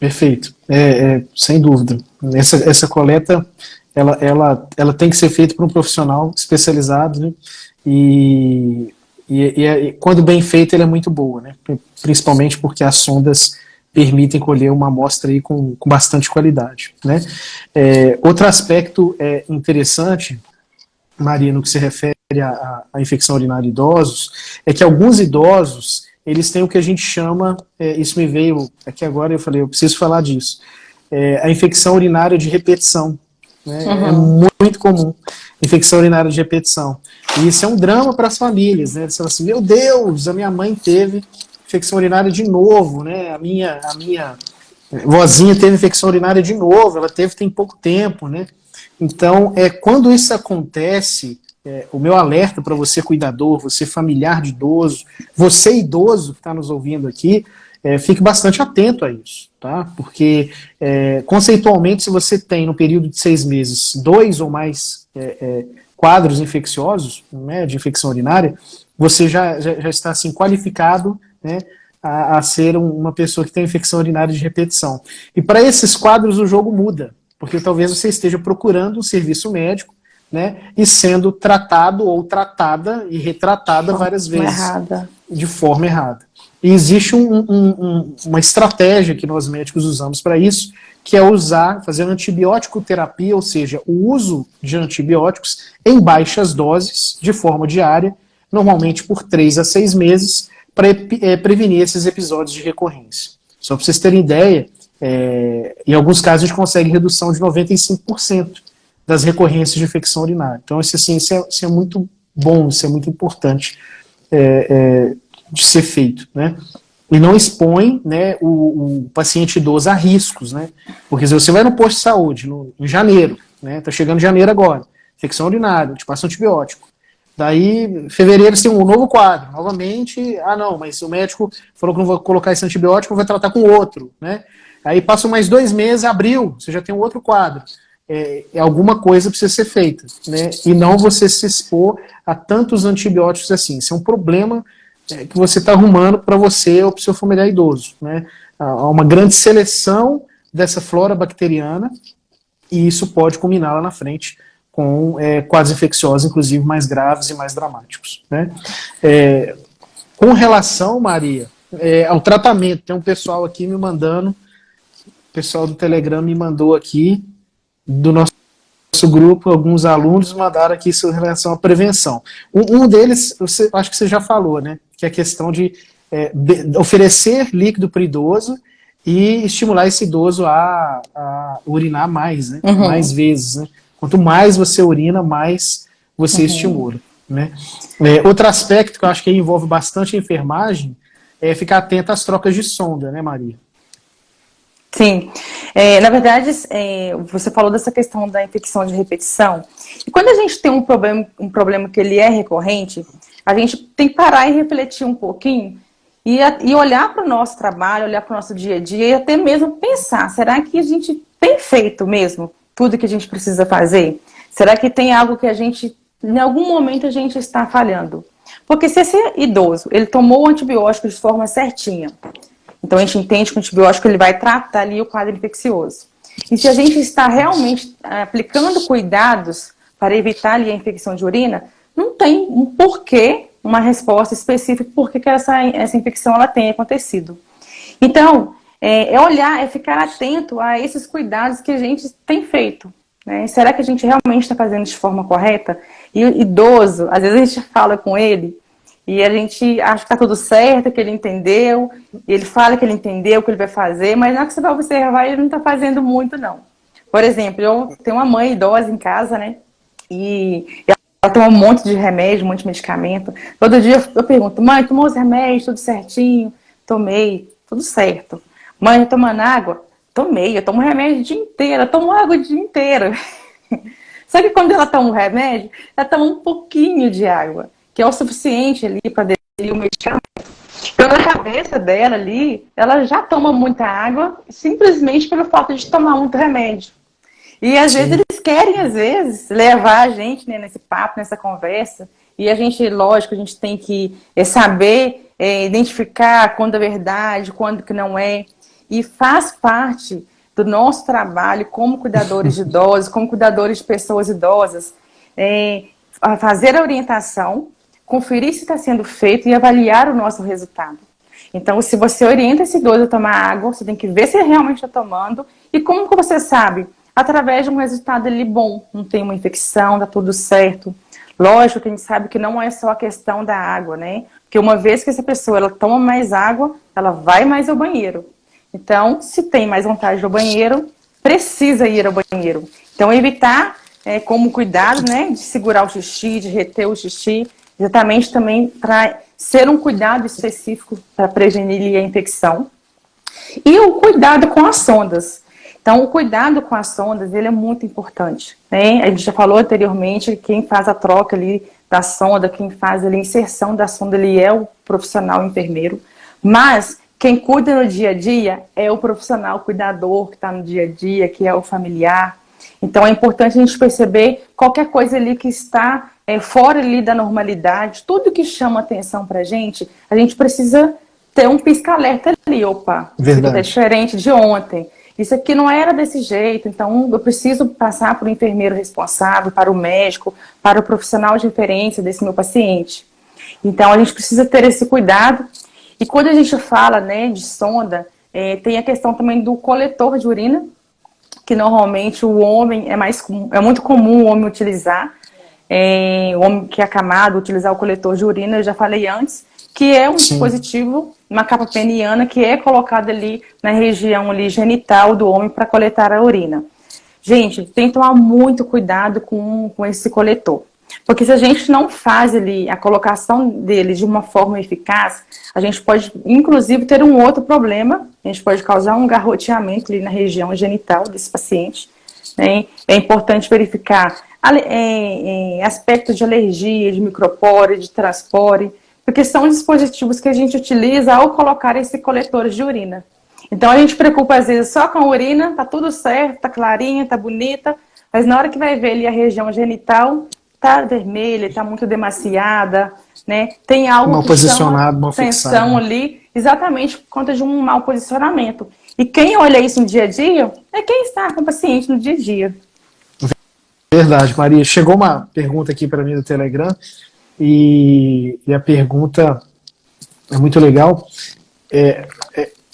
Perfeito. Sem dúvida. Essa coleta, ela tem que ser feita por um profissional especializado, né? E quando bem feita, ela é muito boa, né? Principalmente porque as sondas permitem colher uma amostra aí com bastante qualidade, né? Outro aspecto interessante, Maria, no que se refere à infecção urinária em idosos, é que alguns idosos, eles têm o que a gente chama, isso me veio aqui agora, eu falei, eu preciso falar disso, a infecção urinária de repetição. Né? É muito comum, infecção urinária de repetição. E isso é um drama para as famílias. Né? Eles falam assim, meu Deus, a minha mãe teve infecção urinária de novo, né? A minha vozinha teve infecção urinária de novo, ela teve tem pouco tempo, né? Então, quando isso acontece, o meu alerta para você cuidador, você familiar de idoso, você idoso que está nos ouvindo aqui, fique bastante atento a isso, tá? Porque, conceitualmente, se você tem, no período de 6 meses, 2 ou mais quadros infecciosos, né, de infecção urinária, você já está, assim, qualificado, né, a ser uma pessoa que tem infecção urinária de repetição. E para esses quadros o jogo muda, porque talvez você esteja procurando um serviço médico, né, e sendo tratado ou tratada e retratada várias vezes de forma errada. E existe uma estratégia que nós médicos usamos para isso, que é fazer antibiótico terapia, ou seja, o uso de antibióticos em baixas doses, de forma diária, normalmente por 3 a 6 meses, para prevenir esses episódios de recorrência. Só para vocês terem ideia, em alguns casos a gente consegue redução de 95% das recorrências de infecção urinária. Então, isso é muito bom, isso é muito importante de ser feito, né? E não expõe, né, o paciente idoso a riscos, né? Porque se você vai no posto de saúde em janeiro, né, tá chegando janeiro agora, infecção urinária, te passa antibiótico. Daí, em fevereiro, você tem um novo quadro. Novamente, não, mas o médico falou que não vai colocar esse antibiótico, vai tratar com outro, né? Aí passam mais 2 meses, abril, você já tem um outro quadro. Alguma coisa precisa ser feita, né? E não você se expor a tantos antibióticos assim. Isso é um problema que você está arrumando para você ou para o seu familiar idoso, né? Há uma grande seleção dessa flora bacteriana e isso pode culminar lá na frente com quadros infecciosos, inclusive mais graves e mais dramáticos, né? Com relação, Maria, ao tratamento, tem um pessoal aqui me mandando, o pessoal do Telegram me mandou aqui, do nosso grupo, alguns alunos mandaram aqui em relação à prevenção. Um deles, acho que você já falou, né? Que é a questão de oferecer líquido para o idoso e estimular esse idoso a urinar mais, né? Mais vezes, né? Quanto mais você urina, mais você estimula, né? Outro aspecto que eu acho que envolve bastante a enfermagem é ficar atento às trocas de sonda, né, Maria? Sim. Na verdade, você falou dessa questão da infecção de repetição. E quando a gente tem um problema que ele é recorrente, a gente tem que parar e refletir um pouquinho e olhar para o nosso trabalho, olhar para o nosso dia a dia e até mesmo pensar, será que a gente tem feito mesmo tudo que a gente precisa fazer? Será que tem algo que em algum momento a gente está falhando? Porque se esse idoso, ele tomou o antibiótico de forma certinha, então a gente entende que o antibiótico ele vai tratar ali o quadro infeccioso. E se a gente está realmente aplicando cuidados para evitar ali a infecção de urina, não tem um porquê, uma resposta específica por que essa infecção ela tem acontecido. Então, olhar, ficar atento a esses cuidados que a gente tem feito. Né? Será que a gente realmente está fazendo de forma correta? E o idoso, às vezes a gente fala com ele e a gente acha que está tudo certo, que ele entendeu, e ele fala que ele entendeu o que ele vai fazer, mas na hora que você vai observar, ele não está fazendo muito, não. Por exemplo, eu tenho uma mãe idosa em casa, né? E ela toma um monte de remédio, um monte de medicamento. Todo dia eu pergunto, mãe, tomou os remédios, tudo certinho? Tomei, tudo certo. Mãe, tá tomando água? Tomei, eu tomo remédio o dia inteiro, eu tomo água o dia inteiro. Só que quando ela toma o remédio, ela toma um pouquinho de água, que é o suficiente ali para descer o medicamento. Então, na cabeça dela ali, ela já toma muita água simplesmente pelo fato de tomar muito remédio. E às vezes eles querem, levar a gente, né, nesse papo, nessa conversa. E a gente, lógico, a gente tem que saber identificar quando é verdade, quando que não é. E faz parte do nosso trabalho como cuidadores de idosos, como cuidadores de pessoas idosas, fazer a orientação, conferir se está sendo feito e avaliar o nosso resultado. Então, se você orienta esse idoso a tomar água, você tem que ver se ele realmente está tomando. E como que você sabe? Através de um resultado ali bom. Não tem uma infecção, está tudo certo. Lógico que a gente sabe que não é só a questão da água, né? Porque uma vez que essa pessoa ela toma mais água, ela vai mais ao banheiro. Então, se tem mais vontade do banheiro, precisa ir ao banheiro. Então, evitar como cuidado, né, de segurar o xixi, de reter o xixi, exatamente também para ser um cuidado específico para prevenir a infecção. E o cuidado com as sondas. Então, o cuidado com as sondas, ele é muito importante, né? A gente já falou anteriormente, quem faz a troca ali da sonda, quem faz ali a inserção da sonda, ele é o profissional enfermeiro, mas quem cuida no dia a dia é o profissional cuidador que está no dia a dia, que é o familiar. Então, é importante a gente perceber qualquer coisa ali que está fora ali da normalidade, tudo que chama atenção para a gente precisa ter um pisca-alerta ali, opa, isso aqui é diferente de ontem. Isso aqui não era desse jeito, então eu preciso passar para o enfermeiro responsável, para o médico, para o profissional de referência desse meu paciente. Então a gente precisa ter esse cuidado. E quando a gente fala, né, de sonda, tem a questão também do coletor de urina, que normalmente o homem é muito comum o homem utilizar, o homem que é acamado utilizar o coletor de urina, eu já falei antes, que é um dispositivo, uma capa peniana, que é colocada ali na região ali genital do homem para coletar a urina. Gente, tem que tomar muito cuidado com esse coletor. Porque se a gente não faz ali a colocação dele de uma forma eficaz, a gente pode, inclusive, ter um outro problema. A gente pode causar um garroteamento ali na região genital desse paciente. Né? É importante verificar aspectos de alergia, de micropore, de transpore, porque são dispositivos que a gente utiliza ao colocar esse coletor de urina. Então a gente preocupa às vezes só com a urina, tá tudo certo, tá clarinha, tá bonita, mas na hora que vai ver ali a região genital, tá vermelha, tá muito demaciada, né? Tem algo mal que posicionado, chama mal atenção fixado ali, exatamente por conta de um mau posicionamento. E quem olha isso no dia a dia é quem está com o paciente no dia a dia. Verdade, Maria. Chegou uma pergunta aqui para mim no Telegram e a pergunta é muito legal.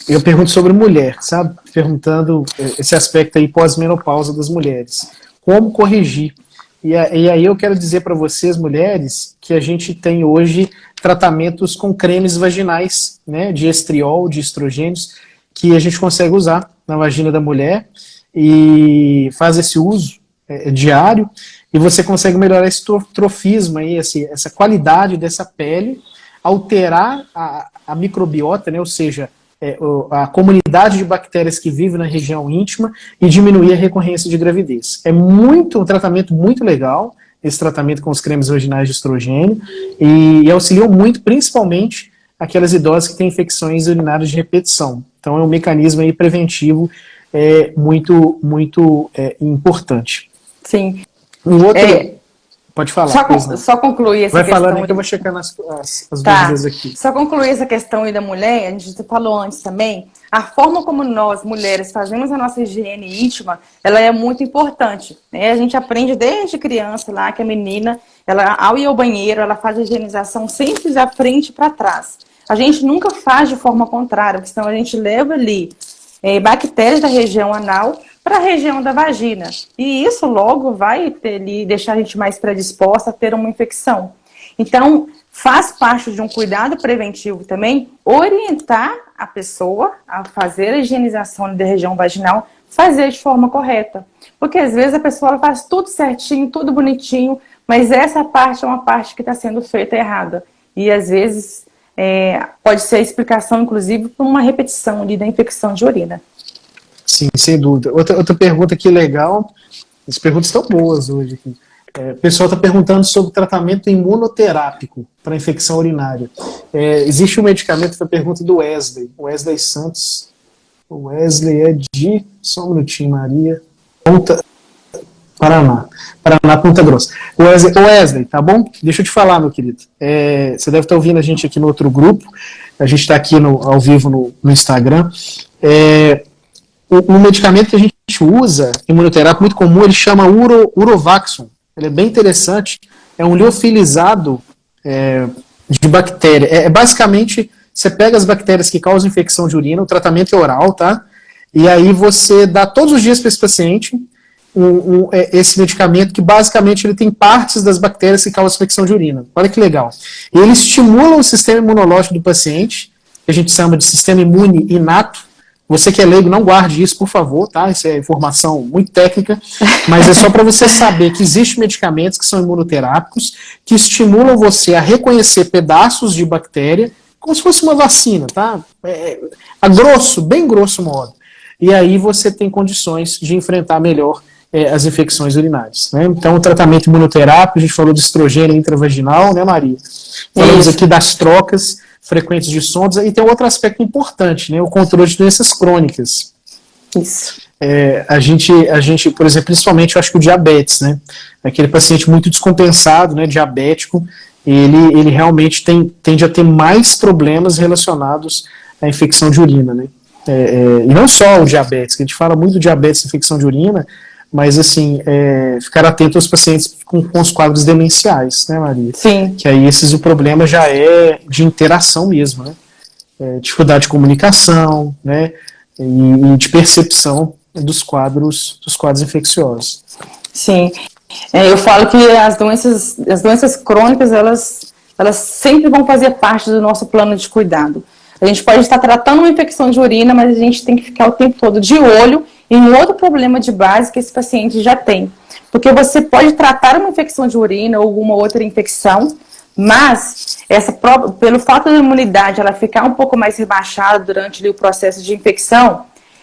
Eu pergunto sobre mulher, sabe? Perguntando esse aspecto aí pós-menopausa das mulheres. Como corrigir? E aí eu quero dizer para vocês, mulheres, que a gente tem hoje tratamentos com cremes vaginais, né, de estriol, de estrogênios, que a gente consegue usar na vagina da mulher e faz esse uso diário, e você consegue melhorar esse trofismo, aí, essa qualidade dessa pele, alterar a microbiota, né, ou seja, a comunidade de bactérias que vive na região íntima e diminuir a recorrência de gravidez. É um tratamento muito legal, esse tratamento com os cremes vaginais de estrogênio, e auxiliam muito, principalmente, aquelas idosas que têm infecções urinárias de repetição. Então é um mecanismo aí preventivo muito, muito importante. Sim. Pode falar. Só concluir essa Vai questão. Vai falando aí que eu vou checando as dúvidas aqui. Só concluir essa questão aí da mulher, a gente falou antes também, a forma como nós, mulheres, fazemos a nossa higiene íntima, ela é muito importante. Né? A gente aprende desde criança lá que a menina, ela, ao ir ao banheiro, ela faz a higienização sempre da frente para trás. A gente nunca faz de forma contrária, porque senão a gente leva ali bactérias da região anal para a região da vagina. E isso logo vai deixar a gente mais predisposta a ter uma infecção. Então, faz parte de um cuidado preventivo também orientar a pessoa a fazer a higienização da região vaginal, fazer de forma correta. Porque às vezes a pessoa faz tudo certinho, tudo bonitinho, mas essa parte é uma parte que está sendo feita errada. E às vezes pode ser a explicação, inclusive, por uma repetição ali da infecção de urina. Sim, sem dúvida. Outra pergunta aqui legal, as perguntas estão boas hoje aqui. O pessoal está perguntando sobre tratamento imunoterápico para infecção urinária. Existe um medicamento, foi a pergunta do Wesley Santos. O Wesley é de, só um minutinho, Maria, Paraná, Ponta Grossa. Wesley, tá bom? Deixa eu te falar, meu querido. Você deve estar ouvindo a gente aqui no outro grupo, a gente está aqui ao vivo no Instagram. O medicamento que a gente usa, imunoterápico, muito comum, ele chama Urovaxon. Ele é bem interessante, é um liofilizado de bactéria. Basicamente, você pega as bactérias que causam infecção de urina, o tratamento é oral, tá? E aí você dá todos os dias para esse paciente esse medicamento que basicamente ele tem partes das bactérias que causam infecção de urina. Olha que legal. Ele estimula o sistema imunológico do paciente, que a gente chama de sistema imune inato. Você que é leigo, não guarde isso, por favor, tá? Isso é informação muito técnica, mas é só para você saber que existem medicamentos que são imunoterápicos, que estimulam você a reconhecer pedaços de bactéria, como se fosse uma vacina, tá? A grosso, bem grosso modo. E aí você tem condições de enfrentar melhor as infecções urinárias, né? Então, o tratamento imunoterápico, a gente falou de estrogênio intravaginal, né, Maria? Falamos aqui das trocas frequentes de sondas, e tem um outro aspecto importante, né, o controle de doenças crônicas. Isso. A gente, por exemplo, principalmente, eu acho que o diabetes, né, aquele paciente muito descompensado, né, diabético, ele realmente tende a ter mais problemas relacionados à infecção de urina, né? E não só o diabetes, que a gente fala muito do diabetes e infecção de urina, mas, assim, ficar atento aos pacientes com os quadros demenciais, né, Maria? Sim. Que aí o problema já é de interação mesmo, né? Dificuldade de comunicação, né? E de percepção dos quadros infecciosos. Sim. Eu falo que as doenças crônicas, elas sempre vão fazer parte do nosso plano de cuidado. A gente pode estar tratando uma infecção de urina, mas a gente tem que ficar o tempo todo de olho em outro problema de base que esse paciente já tem. Porque você pode tratar uma infecção de urina ou alguma outra infecção, mas pelo fato da imunidade ela ficar um pouco mais rebaixada durante o processo de infecção,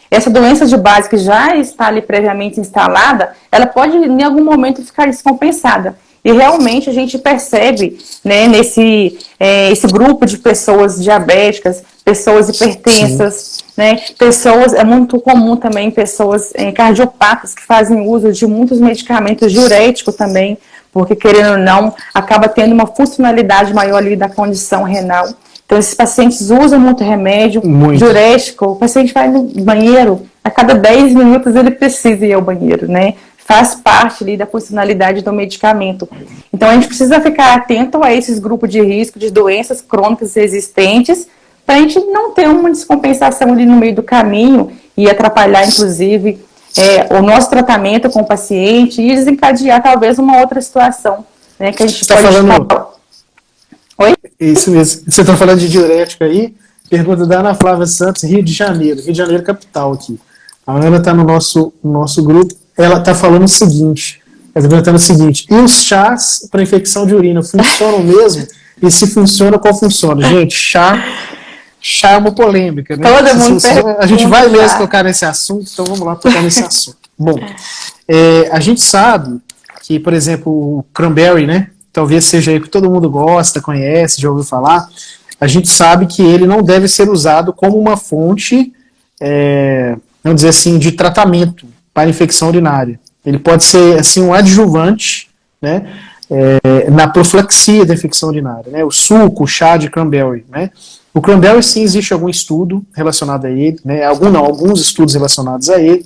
essa doença de base que já está ali previamente instalada, ela pode em algum momento ficar descompensada. E realmente a gente percebe, né, esse grupo de pessoas diabéticas, pessoas hipertensas, né, é muito comum também pessoas cardiopatas que fazem uso de muitos medicamentos diuréticos também, porque querendo ou não, acaba tendo uma funcionalidade maior ali da condição renal. Então esses pacientes usam muito remédio, diurético, o paciente vai no banheiro, a cada 10 minutos ele precisa ir ao banheiro, né? Faz parte ali da funcionalidade do medicamento. Então a gente precisa ficar atento a esses grupos de risco de doenças crônicas existentes, para a gente não ter uma descompensação ali no meio do caminho e atrapalhar, inclusive, o nosso tratamento com o paciente e desencadear talvez uma outra situação, né, que a gente pode falar. Oi? Isso mesmo. Você está falando de diurético aí? Pergunta da Ana Flávia Santos, Rio de Janeiro capital aqui. A Ana está no nosso grupo. Ela está falando o seguinte, e os chás para infecção de urina funcionam mesmo? E se funciona, qual funciona? Gente, chá é uma polêmica, né? Todo mundo a gente vai mesmo tocar nesse assunto, então vamos lá tocar nesse assunto. Bom, a gente sabe que, por exemplo, o cranberry, né? Talvez seja aí que todo mundo gosta, conhece, já ouviu falar. A gente sabe que ele não deve ser usado como uma fonte, vamos dizer assim, de tratamento para infecção urinária. Ele pode ser assim um adjuvante, né, na profilaxia da infecção urinária, né, o suco, o chá de cranberry, né. O cranberry, sim, existe algum estudo relacionado a ele, né, alguns estudos relacionados a ele,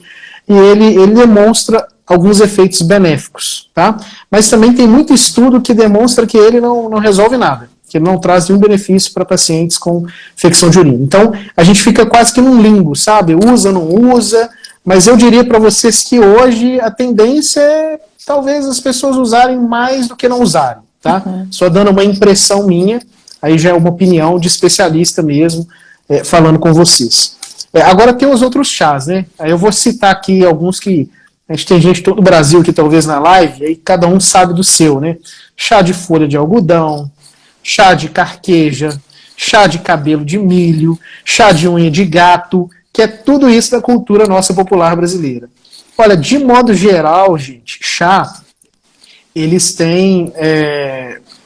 e ele demonstra alguns efeitos benéficos, tá? Mas também tem muito estudo que demonstra que ele não resolve nada, que ele não traz nenhum benefício para pacientes com infecção de urina. Então, a gente fica quase que num limbo, sabe? Usa, não usa. Mas eu diria para vocês que hoje a tendência é talvez as pessoas usarem mais do que não usarem, tá? Só dando uma impressão minha, aí já é uma opinião de especialista mesmo, falando com vocês. Agora tem os outros chás, né? Aí eu vou citar aqui alguns que a gente tem gente de todo o Brasil aqui talvez na live, aí cada um sabe do seu, né? Chá de folha de algodão, chá de carqueja, chá de cabelo de milho, chá de unha de gato, que é tudo isso da cultura nossa popular brasileira. Olha, de modo geral, gente, chá, eles têm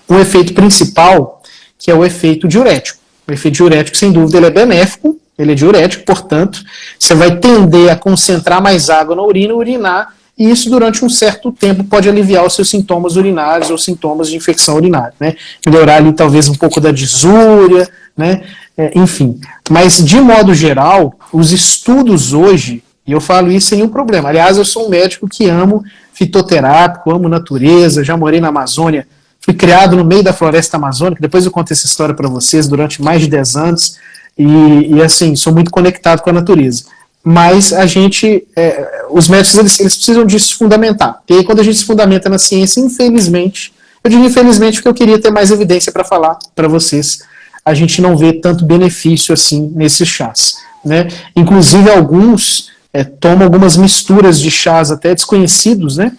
um efeito principal, que é o efeito diurético. O efeito diurético, sem dúvida, ele é benéfico, ele é diurético, portanto, você vai tender a concentrar mais água na urina, urinar, e isso durante um certo tempo pode aliviar os seus sintomas urinários ou sintomas de infecção urinária, né? Melhorar ali talvez um pouco da disúria, né? Enfim. Mas, de modo geral, os estudos hoje, e eu falo isso sem nenhum problema, aliás, eu sou um médico que amo fitoterápico, amo natureza, já morei na Amazônia, fui criado no meio da floresta amazônica, depois eu conto essa história para vocês, durante mais de 10 anos, e assim, sou muito conectado com a natureza. Mas a gente, os médicos, eles precisam disso fundamentar. E aí, quando a gente se fundamenta na ciência, infelizmente, eu digo infelizmente porque eu queria ter mais evidência para falar para vocês, a gente não vê tanto benefício assim nesses chás. né? Inclusive alguns tomam algumas misturas de chás até desconhecidos, né?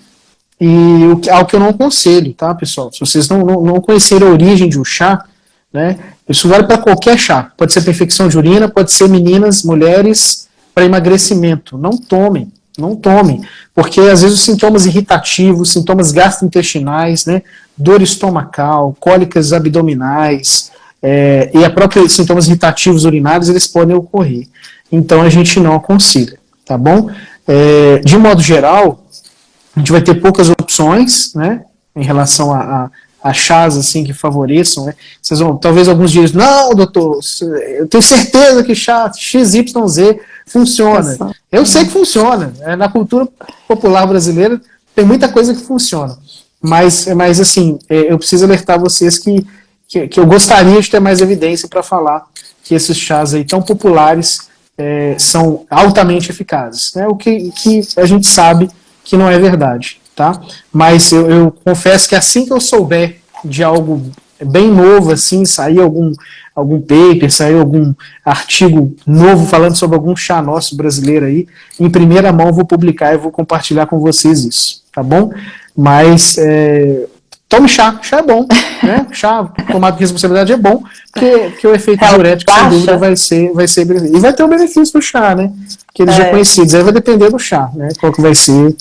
E algo que eu não aconselho, tá, pessoal? Se vocês não conhecerem a origem de um chá, né? Isso vale para qualquer chá. Pode ser para infecção de urina, pode ser meninas, mulheres, para emagrecimento. Não tomem, não tomem. Porque às vezes os sintomas irritativos, sintomas gastrointestinais, né? Dor estomacal, cólicas abdominais, e a própria sintomas irritativos urinários, eles podem ocorrer. Então a gente não aconselha, tá bom? De modo geral, a gente vai ter poucas opções, né, em relação a chás assim, que favoreçam, né? Vocês vão, talvez alguns dizem, não, doutor, eu tenho certeza que chá XYZ funciona. Eu sei que funciona. Na cultura popular brasileira tem muita coisa que funciona. Mas assim, eu preciso alertar vocês que eu gostaria de ter mais evidência para falar que esses chás aí tão populares são altamente eficazes, né? O que a gente sabe que não é verdade, tá? Mas eu confesso que assim que eu souber de algo bem novo, assim, sair algum paper, sair algum artigo novo falando sobre algum chá nosso brasileiro aí, em primeira mão eu vou publicar e vou compartilhar com vocês isso, tá bom? Mas tome chá é bom, né? Chá tomado com responsabilidade é bom, porque o efeito diurético, sem dúvida, vai ser benefício. E vai ter o benefício do chá, né? Que eles já conhecidos. Aí vai depender do chá, né? Qual que vai ser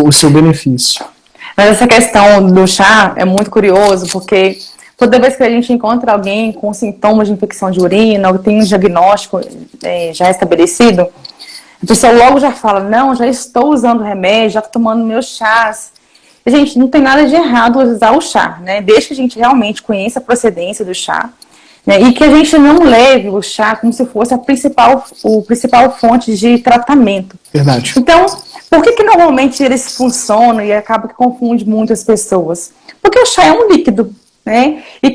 o seu benefício. Mas essa questão do chá é muito curioso, porque toda vez que a gente encontra alguém com sintomas de infecção de urina, ou tem um diagnóstico já estabelecido, a pessoa logo já fala, não, já estou usando remédio, já estou tomando meus chás. E, gente, não tem nada de errado usar o chá, né? Desde que a gente realmente conheça a procedência do chá, né? E que a gente não leve o chá como se fosse a principal fonte de tratamento. Verdade. Então, por que normalmente eles funcionam e acaba que confunde muitas pessoas? Porque o chá é um líquido, né? E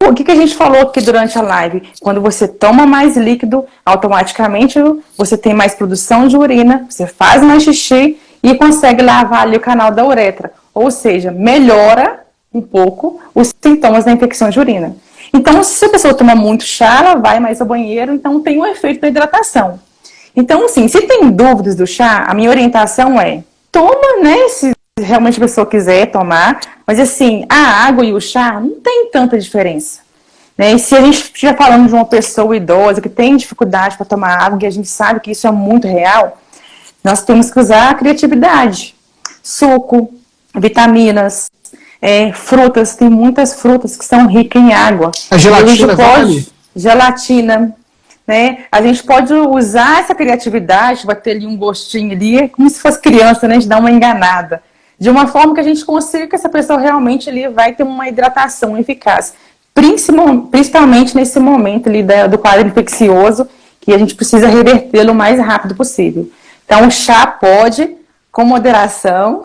o que a gente falou aqui durante a live? Quando você toma mais líquido, automaticamente você tem mais produção de urina, você faz mais xixi e consegue lavar ali o canal da uretra. Ou seja, melhora um pouco os sintomas da infecção de urina. Então, se a pessoa toma muito chá, ela vai mais ao banheiro, então tem um efeito da hidratação. Então, assim, se tem dúvidas do chá, a minha orientação toma, né, se realmente a pessoa quiser tomar, mas assim, a água e o chá não tem tanta diferença, né? E se a gente estiver falando de uma pessoa idosa que tem dificuldade para tomar água, e a gente sabe que isso é muito real, nós temos que usar a criatividade. Suco, vitaminas, frutas, tem muitas frutas que são ricas em água. A gelatina vale? Gelatina. Né? A gente pode usar essa criatividade, vai ter ali um gostinho ali, como se fosse criança, né? A gente dá uma enganada. De uma forma que a gente consiga que essa pessoa realmente ali vai ter uma hidratação eficaz. Principalmente nesse momento ali do quadro infeccioso, que a gente precisa revertê-lo o mais rápido possível. Então, o chá pode, com moderação,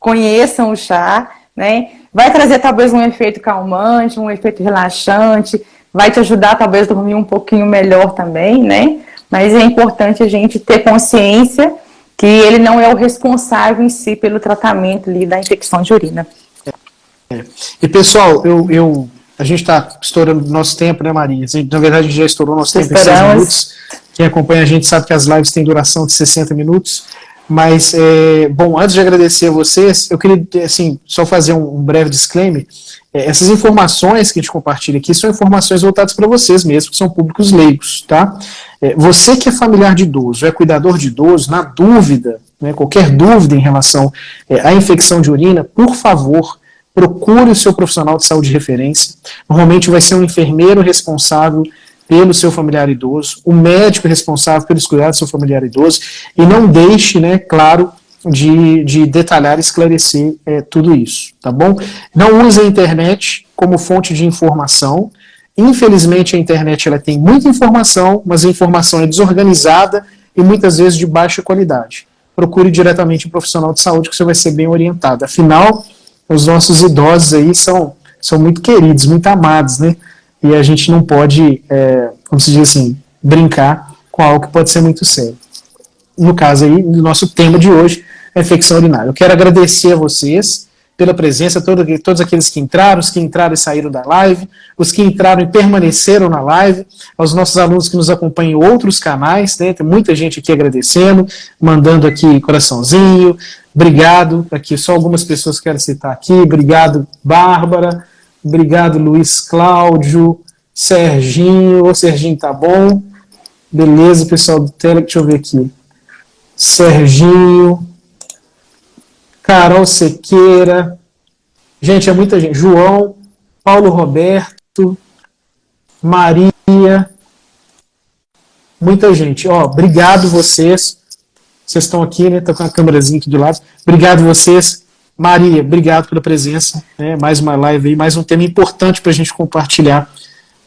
conheçam o chá, né? Vai trazer talvez um efeito calmante, um efeito relaxante, vai te ajudar talvez a dormir um pouquinho melhor também, né? Mas é importante a gente ter consciência que ele não é o responsável em si pelo tratamento ali da infecção de urina. E pessoal, a gente está estourando o nosso tempo, né, Maria? Na verdade, a gente já estourou o nosso tempo em 6 minutos. Quem acompanha a gente sabe que as lives têm duração de 60 minutos. Mas, bom, antes de agradecer a vocês, eu queria, assim, só fazer um breve disclaimer. Essas informações que a gente compartilha aqui são informações voltadas para vocês mesmos, que são públicos leigos, tá? Você que é familiar de idoso, é cuidador de idoso, na dúvida, né, qualquer dúvida em relação à infecção de urina, por favor, procure o seu profissional de saúde de referência. Normalmente vai ser um enfermeiro responsável pelo seu familiar idoso, o médico responsável pelos cuidados do seu familiar idoso, e não deixe, né, claro, de detalhar e esclarecer tudo isso, tá bom? Não use a internet como fonte de informação. Infelizmente a internet ela tem muita informação, mas a informação é desorganizada e muitas vezes de baixa qualidade. Procure diretamente um profissional de saúde que você vai ser bem orientado. Afinal, os nossos idosos aí são muito queridos, muito amados, né? E a gente não pode, como se diz assim, brincar com algo que pode ser muito sério. No caso aí, do nosso tema de hoje, a infecção urinária. Eu quero agradecer a vocês pela presença, todos aqueles que entraram, os que entraram e saíram da live, os que entraram e permaneceram na live, aos nossos alunos que nos acompanham em outros canais, né? Tem muita gente aqui agradecendo, mandando aqui coraçãozinho, obrigado, aqui só algumas pessoas que quero citar aqui, obrigado Bárbara, obrigado Luiz Cláudio, Serginho, o Serginho tá bom, beleza pessoal do Tele, deixa eu ver aqui, Serginho, Carol Sequeira, gente, é muita gente, João, Paulo Roberto, Maria, muita gente, ó, obrigado vocês estão aqui, né, tá com a câmerazinha aqui do lado, obrigado vocês, Maria, obrigado pela presença, né, mais uma live aí, mais um tema importante para a gente compartilhar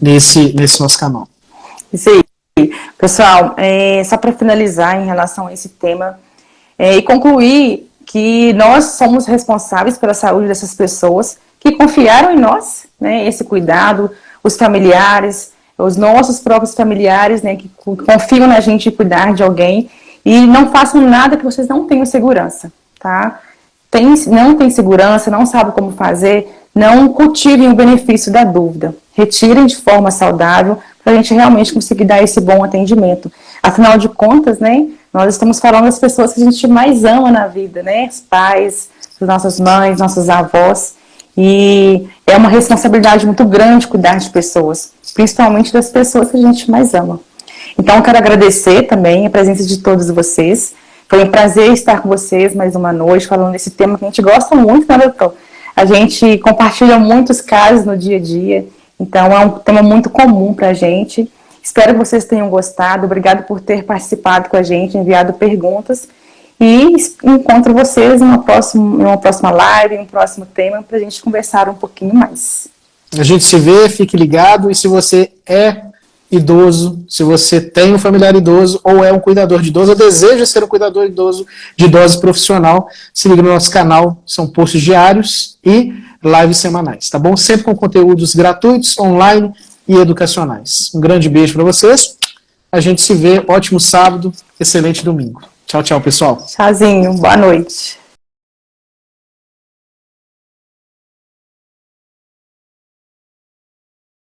nesse nosso canal. Isso aí, pessoal, só para finalizar em relação a esse tema, e concluir que nós somos responsáveis pela saúde dessas pessoas que confiaram em nós, né, esse cuidado, os familiares, os nossos próprios familiares, né, que confiam na gente de cuidar de alguém, e não façam nada que vocês não tenham segurança, tá? Não tem segurança, não sabe como fazer, não cultivem o benefício da dúvida, retirem de forma saudável para a gente realmente conseguir dar esse bom atendimento. Afinal de contas, né, nós estamos falando das pessoas que a gente mais ama na vida, né, os pais, as nossas mães, nossos avós, e é uma responsabilidade muito grande cuidar de pessoas, principalmente das pessoas que a gente mais ama. Então, eu quero agradecer também a presença de todos vocês. Foi um prazer estar com vocês mais uma noite, falando desse tema que a gente gosta muito, né, doutor? A gente compartilha muitos casos no dia a dia, então é um tema muito comum para a gente. Espero que vocês tenham gostado. Obrigado por ter participado com a gente, enviado perguntas. E encontro vocês em uma próxima live, em um próximo tema, para a gente conversar um pouquinho mais. A gente se vê, fique ligado, e se você é idoso, se você tem um familiar idoso ou é um cuidador de idoso ou deseja ser um cuidador idoso de idoso profissional, se liga no nosso canal, são posts diários e lives semanais, tá bom? Sempre com conteúdos gratuitos, online e educacionais. Um grande beijo para vocês, a gente se vê, ótimo sábado, excelente domingo. Tchau, tchau, pessoal. Tchauzinho, boa noite.